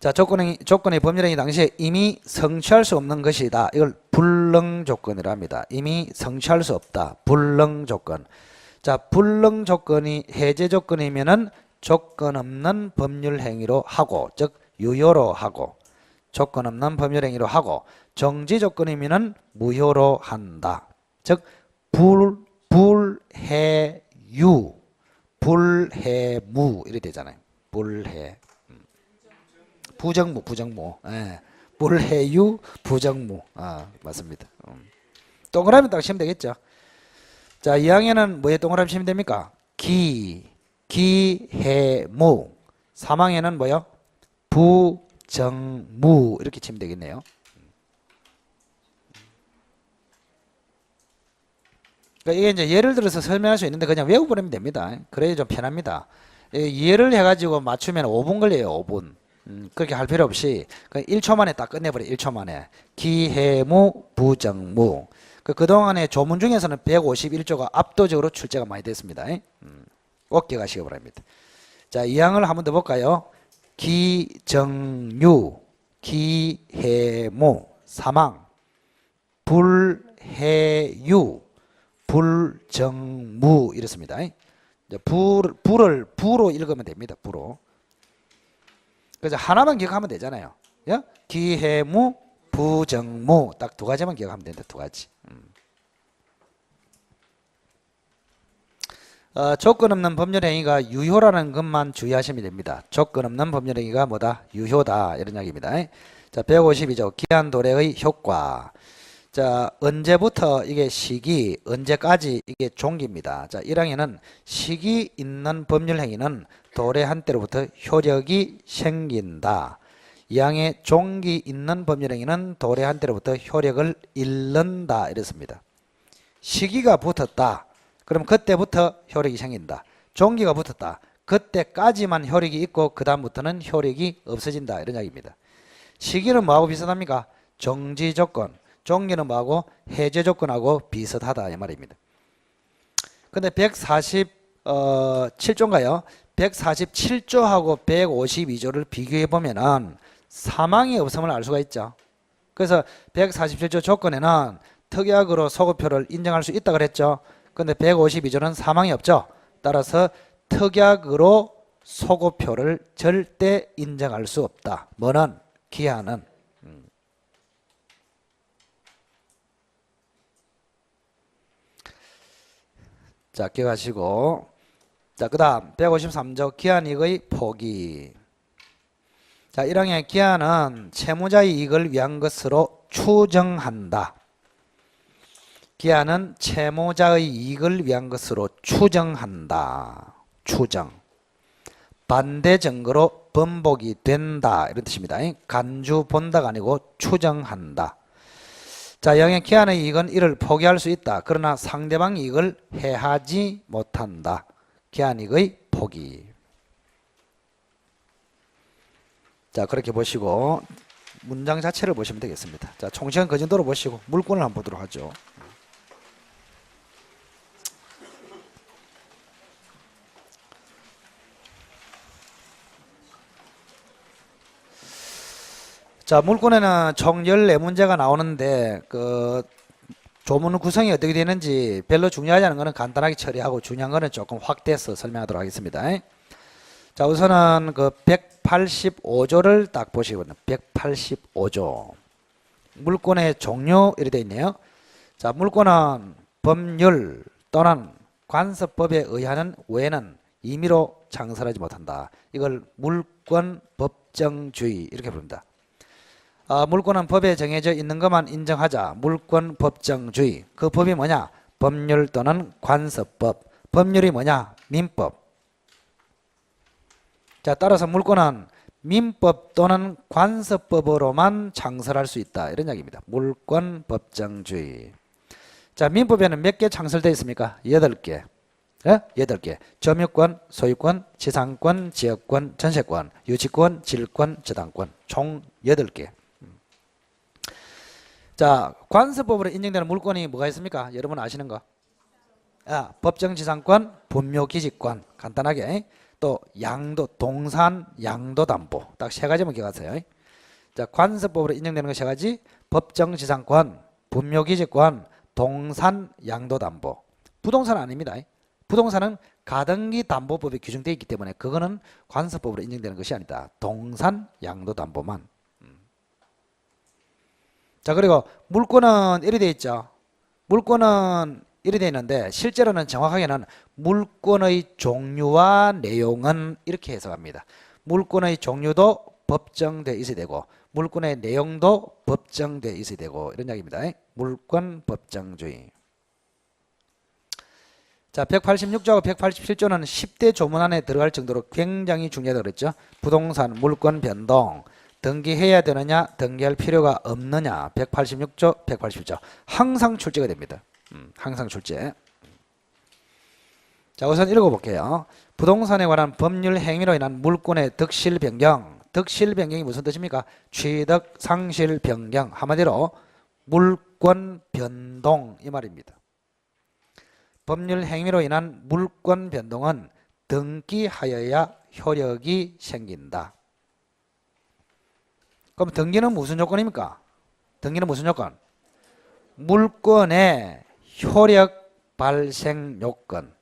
자, 조건의 법률행위 당시에 이미 성취할 수 없는 것이다. 이걸 불능 조건이라 합니다. 이미 성취할 수 없다. 불능 조건. 자, 불능 조건이 해제 조건이면은 조건 없는 법률 행위로 하고, 즉 유효로 하고, 조건 없는 법률 행위로 하고, 정지 조건이면은 무효로 한다. 즉 불해유, 불해무 이렇게 되잖아요. 불해. 부정무. 예. 불해유, 부정무. 아, 맞습니다. 동그라미 딱 치면 되겠죠. 자, 2항에는 뭐에 동그라미 치면 됩니까? 기해무. 3항에는 뭐요? 부정무. 이렇게 치면 되겠네요. 그러니까 이게 이제 예를 들어서 설명할 수 있는데 그냥 외워버리면 됩니다. 그래야 좀 편합니다. 예를 해가지고 맞추면 5분 걸려요. 5분. 그렇게 할 필요 없이 1초 만에 딱 끝내버려. 1초 만에. 기해무, 부정무. 그동안의 조문 중에서는 151조가 압도적으로 출제가 많이 됐습니다. 꼭 기억하시기 바랍니다. 자, 2항을 한 번 더 볼까요? 기정유, 기해무, 3항, 불해유, 불정무 이렇습니다. 불을 부로 읽으면 됩니다. 부로. 그래서 하나만 기억하면 되잖아요. 예? 기해무, 부정무 딱 두 가지만 기억하면 된다. 두 가지. 조건 없는 법률행위가 유효라는 것만 주의하시면 됩니다. 조건 없는 법률행위가 뭐다? 유효다. 이런 이야기입니다. 자, 152조 기한 도래의 효과. 자, 언제부터 이게 시기, 언제까지 이게 종기입니다. 자, 1항에는 시기 있는 법률행위는 도래한 때로부터 효력이 생긴다. 2항에 종기 있는 법률행위는 도래한 때로부터 효력을 잃는다. 이랬습니다. 시기가 붙었다. 그럼 그때부터 효력이 생긴다. 종기가 붙었다. 그때까지만 효력이 있고 그 다음부터는 효력이 없어진다. 이런 이야기입니다. 시기는 뭐하고 비슷합니까? 정지 조건. 종기는 뭐하고? 해제 조건하고 비슷하다. 이 말입니다. 근데 147조인가요? 147조하고 152조를 비교해 보면은 사망이 없음을 알 수가 있죠. 그래서 147조 조건에는 특약으로 소급표를 인정할 수 있다 그랬죠. 근데 152조는 사망이 없죠. 따라서 특약으로 소급표를 절대 인정할 수 없다. 뭐는? 기한은. 자, 기억하시고. 자, 그 다음 153조 기한이익의 포기. 자, 1항의 기한은 채무자의 이익을 위한 것으로 추정한다. 기한은 채무자의 이익을 위한 것으로 추정한다. 추정. 반대 증거로 번복이 된다. 이런 뜻입니다. 간주 본다가 아니고 추정한다. 자, 영의 기한의 이익은 이를 포기할 수 있다. 그러나 상대방 이익을 해하지 못한다. 기한이익의 포기. 자, 그렇게 보시고 문장 자체를 보시면 되겠습니다. 자, 총시간 그 정도로 보시고 물권을 한번 보도록 하죠. 자, 물권에는 총 14문제가 나오는데 그 조문 구성이 어떻게 되는지 별로 중요하지 않은 거는 간단하게 처리하고 중요한 거는 조금 확대해서 설명하도록 하겠습니다. 자, 우선은 그 185조를 딱 보시거든요. 185조. 물권의 종류 이렇게 되어 있네요. 자, 물권은 법률 또는 관습법에 의하는 외에는 임의로 창설하지 못한다. 이걸 물권 법정주의 이렇게 부릅니다. 물권은 법에 정해져 있는 것만 인정하자. 물권 법정주의. 그 법이 뭐냐? 법률 또는 관습법. 법률이 뭐냐? 민법. 자, 따라서 물권은 민법 또는 관습법으로만 창설할 수 있다. 이런 이야기입니다. 물권 법정주의. 자, 민법에는 몇 개 창설되어 있습니까? 8개. 예? 8개. 점유권, 소유권, 지상권, 지역권, 전세권, 유치권, 질권, 저당권. 총 8개. 자, 관습법으로 인정되는 물권이 뭐가 있습니까? 여러분 아시는 거? 법정지상권, 분묘기지권. 간단하게. 또 양도, 동산, 양도담보. 딱 3가지만 기억하세요. 자, 관습법으로 인정되는 거 3가지. 법정지상권, 분묘기지권, 동산, 양도담보. 부동산은 아닙니다. 부동산은 가등기담보법에 규정되어 있기 때문에 그거는 관습법으로 인정되는 것이 아니다. 동산, 양도담보만. 자, 그리고 물권은 이렇게 되어 있죠. 물권은 이렇게 되어 있는데 실제로는 정확하게는 물권의 종류와 내용은 이렇게 해석합니다. 물권의 종류도 법정되어 있어야 되고 물권의 내용도 법정되어 있어야 되고 이런 이야기입니다. 물권 법정주의. 자, 186조하고 187조는 10대 조문 안에 들어갈 정도로 굉장히 중요하다고 그랬죠. 부동산, 물권 변동, 등기해야 되느냐, 등기할 필요가 없느냐. 186조, 187조. 항상 출제가 됩니다. 항상 출제. 자, 우선 읽어볼게요. 부동산에 관한 법률 행위로 인한 물권의 득실 변경. 득실 변경이 무슨 뜻입니까? 취득, 상실 변경. 한마디로 물권 변동 이 말입니다. 법률 행위로 인한 물권 변동은 등기하여야 효력이 생긴다. 그럼 등기는 무슨 요건입니까? 등기는 무슨 요건? 물권의 효력 발생 요건.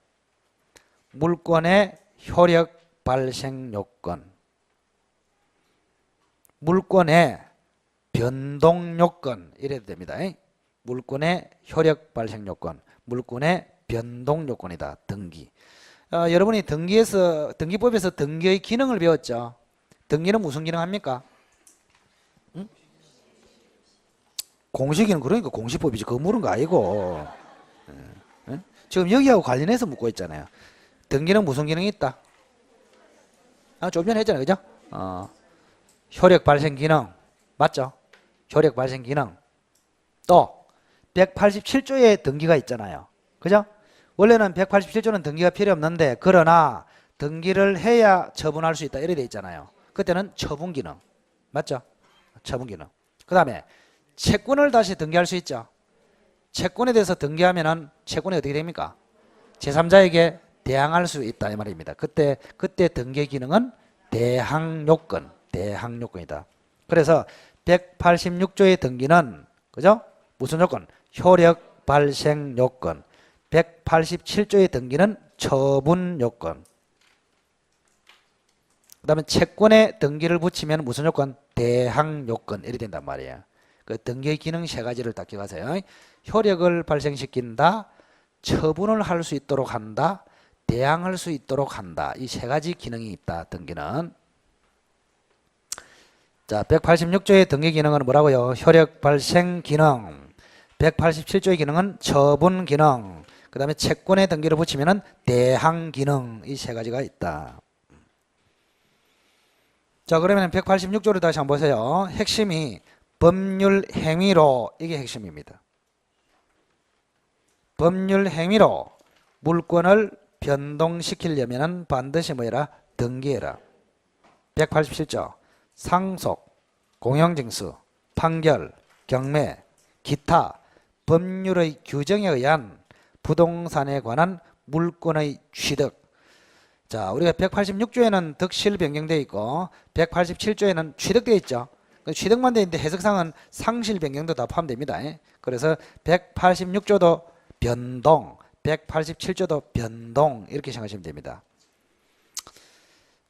물권의 효력 발생 요건. 물권의 변동 요건 이래도 됩니다. 물권의 효력 발생 요건. 물권의 변동 요건이다. 등기. 여러분이 등기법에서 등기의 기능을 배웠죠. 등기는 무슨 기능 합니까? 공식이는 그러니까 공시법이지. 그거 물은 거 아니고. 지금 여기하고 관련해서 묻고 있잖아요. 등기는 무슨 기능이 있다? 좀 전에 했잖아요. 그죠? 효력 발생 기능. 맞죠? 효력 발생 기능. 또 187조에 등기가 있잖아요. 그죠? 원래는 187조는 등기가 필요 없는데 그러나 등기를 해야 처분할 수 있다. 이렇게 돼 있잖아요. 그때는 처분 기능. 맞죠? 처분 기능. 그 다음에 채권을 다시 등기할 수 있죠. 채권에 대해서 등기하면은 채권이 어떻게 됩니까? 제3자에게 대항할 수 있다 이 말입니다. 그때 등기 기능은 대항요건, 대항요건이다. 그래서 186조의 등기는 그죠? 무슨 요건? 효력 발생 요건. 187조의 등기는 처분 요건. 그다음에 채권에 등기를 붙이면 무슨 요건? 대항 요건 이렇게 된단 말이에요. 그 등기의 기능 3가지를 딱 기억하세요. 효력을 발생시킨다, 처분을 할 수 있도록 한다, 대항할 수 있도록 한다. 이 3가지 기능이 있다. 등기는. 자, 186조의 등기 기능은 뭐라고요? 효력 발생 기능. 187조의 기능은 처분 기능, 그 다음에 채권의 등기를 붙이면은 대항 기능, 이 세 가지가 있다. 자, 그러면 186조를 다시 한번 보세요. 핵심이 법률 행위로, 이게 핵심입니다. 법률 행위로 물권을 변동시키려면 반드시 뭐해라? 등기해라. 187조 상속, 공용징수, 판결, 경매, 기타 법률의 규정에 의한 부동산에 관한 물권의 취득. 자, 우리가 186조에는 득실 변경되어 있고 187조에는 취득되어 있죠. 취득만 되어 있는데 해석상은 상실 변경도 다 포함됩니다. 그래서 186조도 변동, 187조도 변동, 이렇게 생각하시면 됩니다.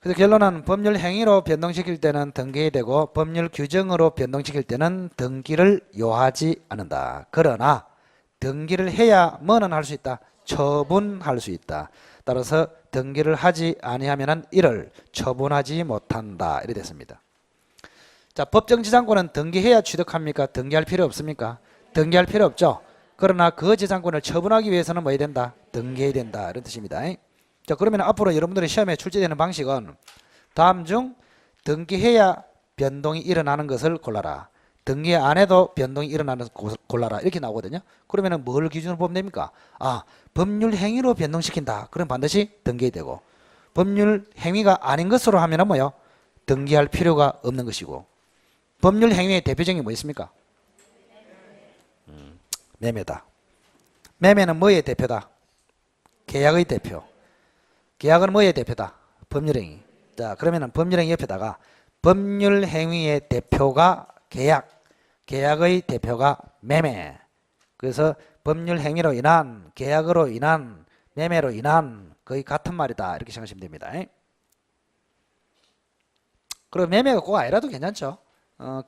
그래서 결론은 법률 행위로 변동시킬 때는 등기해야 되고 법률 규정으로 변동시킬 때는 등기를 요하지 않는다. 그러나 등기를 해야 뭐는 할 수 있다? 처분할 수 있다. 따라서 등기를 하지 아니하면 이를 처분하지 못한다. 이렇게 됐습니다. 자, 법정지상권은 등기해야 취득합니까? 등기할 필요 없습니까? 등기할 필요 없죠. 그러나 그 지상권을 처분하기 위해서는 뭐 해야 된다? 등기해야 된다. 이런 뜻입니다. 자, 그러면 앞으로 여러분들의 시험에 출제되는 방식은 다음 중 등기해야 변동이 일어나는 것을 골라라. 등기 안 해도 변동이 일어나는 것을 골라라. 이렇게 나오거든요. 그러면 뭘 기준으로 보면 됩니까? 아, 법률 행위로 변동시킨다. 그럼 반드시 등기해야 되고 법률 행위가 아닌 것으로 하면 뭐요? 등기할 필요가 없는 것이고 법률 행위의 대표적인 뭐 있습니까? 매매다. 매매는 뭐의 대표다? 계약의 대표. 계약은 뭐의 대표다? 법률행위. 자, 그러면은 법률행위 옆에다가 법률행위의 대표가 계약, 계약의 대표가 매매. 그래서 법률행위로 인한, 계약으로 인한, 매매로 인한 거의 같은 말이다. 이렇게 생각하시면 됩니다. 그리고 매매가 꼭 아니라도 괜찮죠.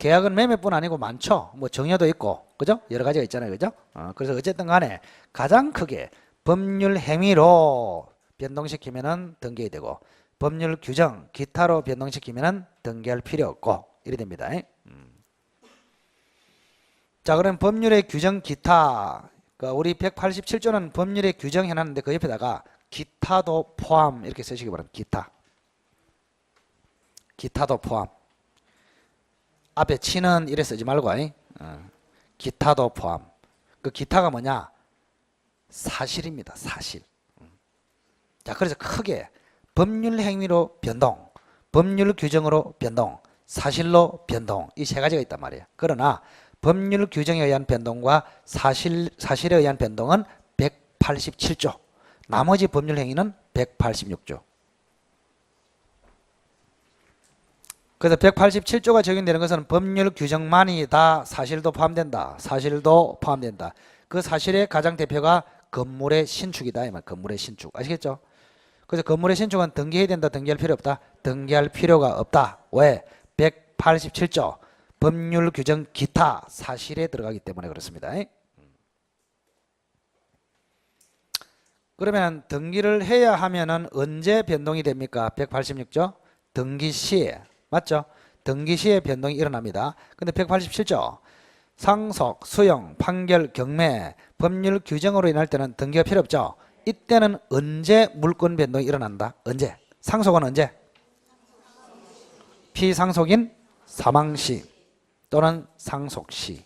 계약은 매매뿐 아니고 많죠. 뭐 정여도 있고, 그죠? 여러 가지가 있잖아요, 그죠? 그래서 어쨌든 간에 가장 크게 법률 행위로 변동시키면은 등기해야 되고 법률 규정, 기타로 변동시키면은 등기할 필요 없고 이래 됩니다. 자, 그럼 법률의 규정, 기타. 그러니까 우리 187조는 법률의 규정 해놨는데 그 옆에다가 기타도 포함 이렇게 쓰시기 바랍니다. 기타. 기타도 포함. 앞에 치는 이래 쓰지 말고 기타도 포함. 그 기타가 뭐냐? 사실입니다. 사실. 자, 그래서 크게 법률 행위로 변동, 법률 규정으로 변동, 사실로 변동, 이 세 가지가 있단 말이에요. 그러나 법률 규정에 의한 변동과 사실에 의한 변동은 187조. 나머지 법률 행위는 186조. 그래서 187조가 적용되는 것은 법률 규정만이 다 사실도 포함된다. 사실도 포함된다. 그 사실의 가장 대표가 건물의 신축이다. 이 말, 건물의 신축. 아시겠죠? 그래서 건물의 신축은 등기해야 된다. 등기할 필요 없다. 등기할 필요가 없다. 왜? 187조. 법률 규정 기타 사실에 들어가기 때문에 그렇습니다. 그러면 등기를 해야 하면은 언제 변동이 됩니까? 186조. 등기 시에. 맞죠? 등기 시에 변동이 일어납니다. 근데 187조. 상속, 수용, 판결, 경매, 법률 규정으로 인할 때는 등기가 필요 없죠. 이때는 언제 물권 변동이 일어난다? 언제? 상속은 언제? 피상속인 사망시 또는 상속시.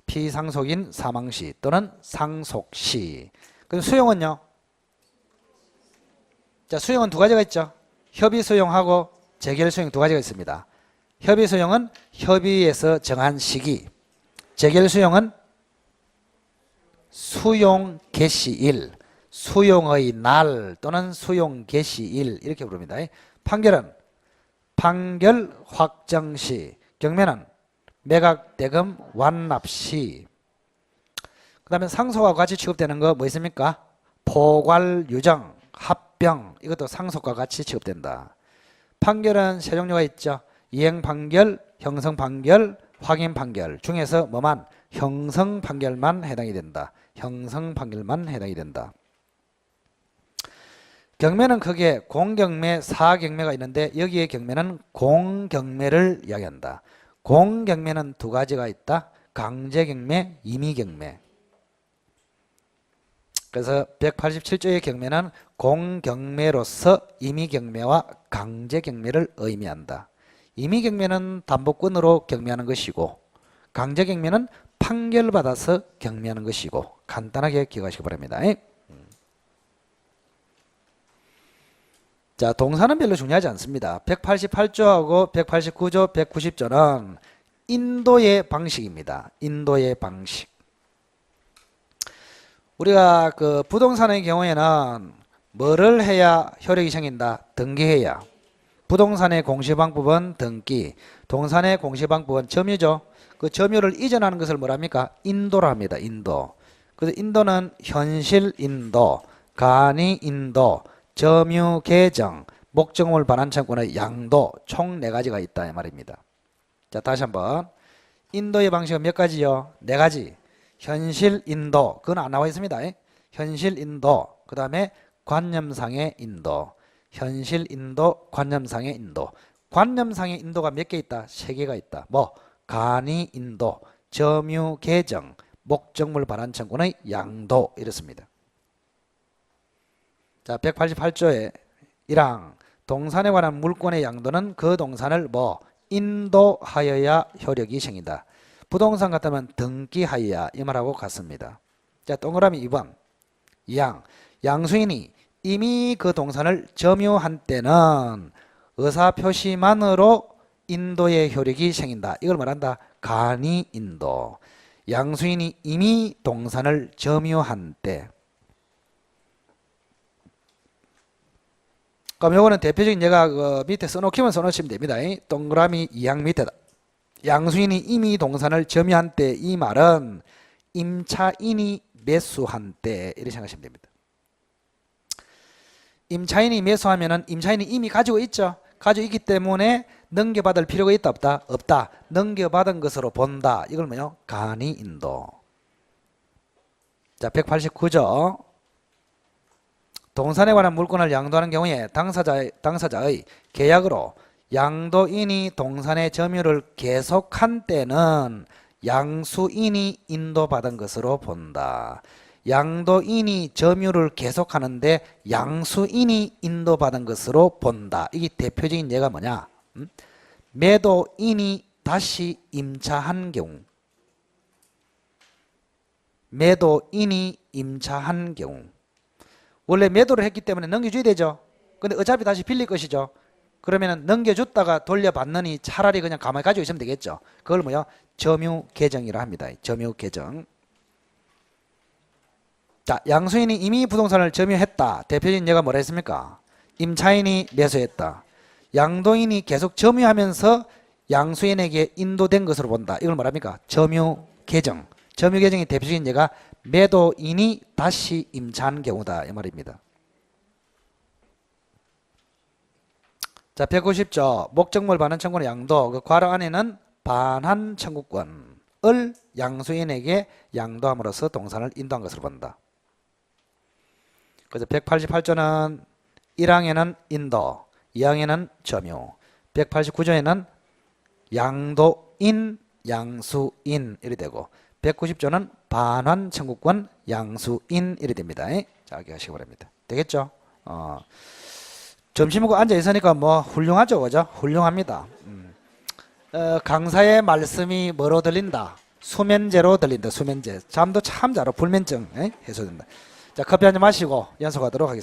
피상속인 사망시 또는 상속시. 그럼 수용은요? 자, 수용은 두 가지가 있죠. 협의 수용하고 재결 수용 두 가지가 있습니다. 협의 수용은 협의에서 정한 시기. 재결 수용은 수용 개시일, 수용의 날 또는 수용 개시일 이렇게 부릅니다. 판결은 판결 확정시, 경매는 매각 대금 완납시. 그 다음에 상속과 같이 취급되는 거 뭐 있습니까? 포괄 유정, 합병, 이것도 상속과 같이 취급된다. 판결은 세 종류가 있죠. 이행 판결, 형성 판결, 확인 판결 중에서 뭐만? 형성 판결만 해당이 된다. 형성 판결만 해당이 된다. 경매는 크게 공경매, 사경매가 있는데 여기에 경매는 공경매를 이야기한다. 공경매는 두 가지가 있다. 강제경매, 임의경매. 그래서 187조의 경매는 공경매로서 임의경매와 강제경매를 의미한다. 임의경매는 담보권으로 경매하는 것이고 강제경매는 판결받아서 경매하는 것이고 간단하게 기억하시기 바랍니다. 자, 동사는 별로 중요하지 않습니다. 188조하고 189조, 190조는 인도의 방식입니다. 인도의 방식. 우리가 그 부동산의 경우에는 뭐를 해야 효력이 생긴다? 등기해야. 부동산의 공시방법은 등기, 동산의 공시방법은 점유죠. 그 점유를 이전하는 것을 뭐랍니까? 인도라 합니다. 인도. 그래서 인도는 현실 인도, 간이 인도, 점유 개정, 목적물 반환 청구의 양도 총 4가지가 있다 이 말입니다. 자, 다시 한번. 인도의 방식은 몇 가지요? 4가지. 현실 인도, 그건 안 나와 있습니다. 현실 인도, 그 다음에 관념상의 인도, 현실 인도, 관념상의 인도. 관념상의 인도가 몇 개 있다? 3개가 있다. 뭐? 간이 인도, 점유 개정, 목적물 반환 청구의 양도 이렇습니다. 자, 188조의 1항 동산에 관한 물권의 양도는 그 동산을 뭐? 인도하여야 효력이 생긴다. 부동산 같다면 등기하여야 이 말하고 같습니다. 자, 동그라미 2번 2항 양수인이 이미 그 동산을 점유한 때는 의사표시만으로 인도의 효력이 생긴다. 이걸 말한다. 간이 인도. 양수인이 이미 동산을 점유한 때. 그럼 요거는 대표적인 예가 그 밑에 써놓기만 써놓으시면 됩니다. 동그라미 2항 밑에다. 양수인이 이미 동산을 점유한 때 이 말은 임차인이 매수한 때 이렇게 생각하시면 됩니다. 임차인이 매수하면은 임차인이 이미 가지고 있죠. 가지고 있기 때문에 넘겨받을 필요가 있다 없다? 없다. 넘겨받은 것으로 본다. 이걸 뭐요? 간이 인도. 자, 189조 동산에 관한 물권을 양도하는 경우에 당사자의 계약으로 양도인이 동산의 점유를 계속한 때는 양수인이 인도받은 것으로 본다. 양도인이 점유를 계속하는데 양수인이 인도받은 것으로 본다. 이게 대표적인 예가 뭐냐? 매도인이 다시 임차한 경우. 매도인이 임차한 경우. 원래 매도를 했기 때문에 넘겨줘야 되죠. 근데 어차피 다시 빌릴 것이죠. 그러면 넘겨줬다가 돌려받느니 차라리 그냥 가만히 가지고 있으면 되겠죠. 그걸 뭐야? 점유 개정이라 합니다. 점유 개정. 자, 양수인이 이미 부동산을 점유했다. 대표적인 예가 뭐라 했습니까? 임차인이 매수했다. 양도인이 계속 점유하면서 양수인에게 인도된 것으로 본다. 이걸 뭐랍니까? 점유 개정. 점유 개정의 대표적인 예가 매도인이 다시 임차한 경우다. 이 말입니다. 자, 190조 목적물 반환 청구는 양도. 그 괄호 안에는 반환 청구권을 양수인에게 양도함으로써 동산을 인도한 것으로 본다. 그래서 188조는 1항에는 인도, 2항에는 점유, 189조에는 양도인, 양수인 이렇게 되고 190조는 반환 청구권, 양수인 이렇게 됩니다. 자, 기억하시기 바랍니다. 되겠죠? 점심 먹고 앉아 있으니까 뭐 훌륭하죠, 그죠? 훌륭합니다. 강사의 말씀이 뭐로 들린다? 수면제로 들린다. 수면제. 잠도 참 잘 와. 불면증 해소된다. 자, 커피 한잔 마시고 연속하도록 하겠습니다.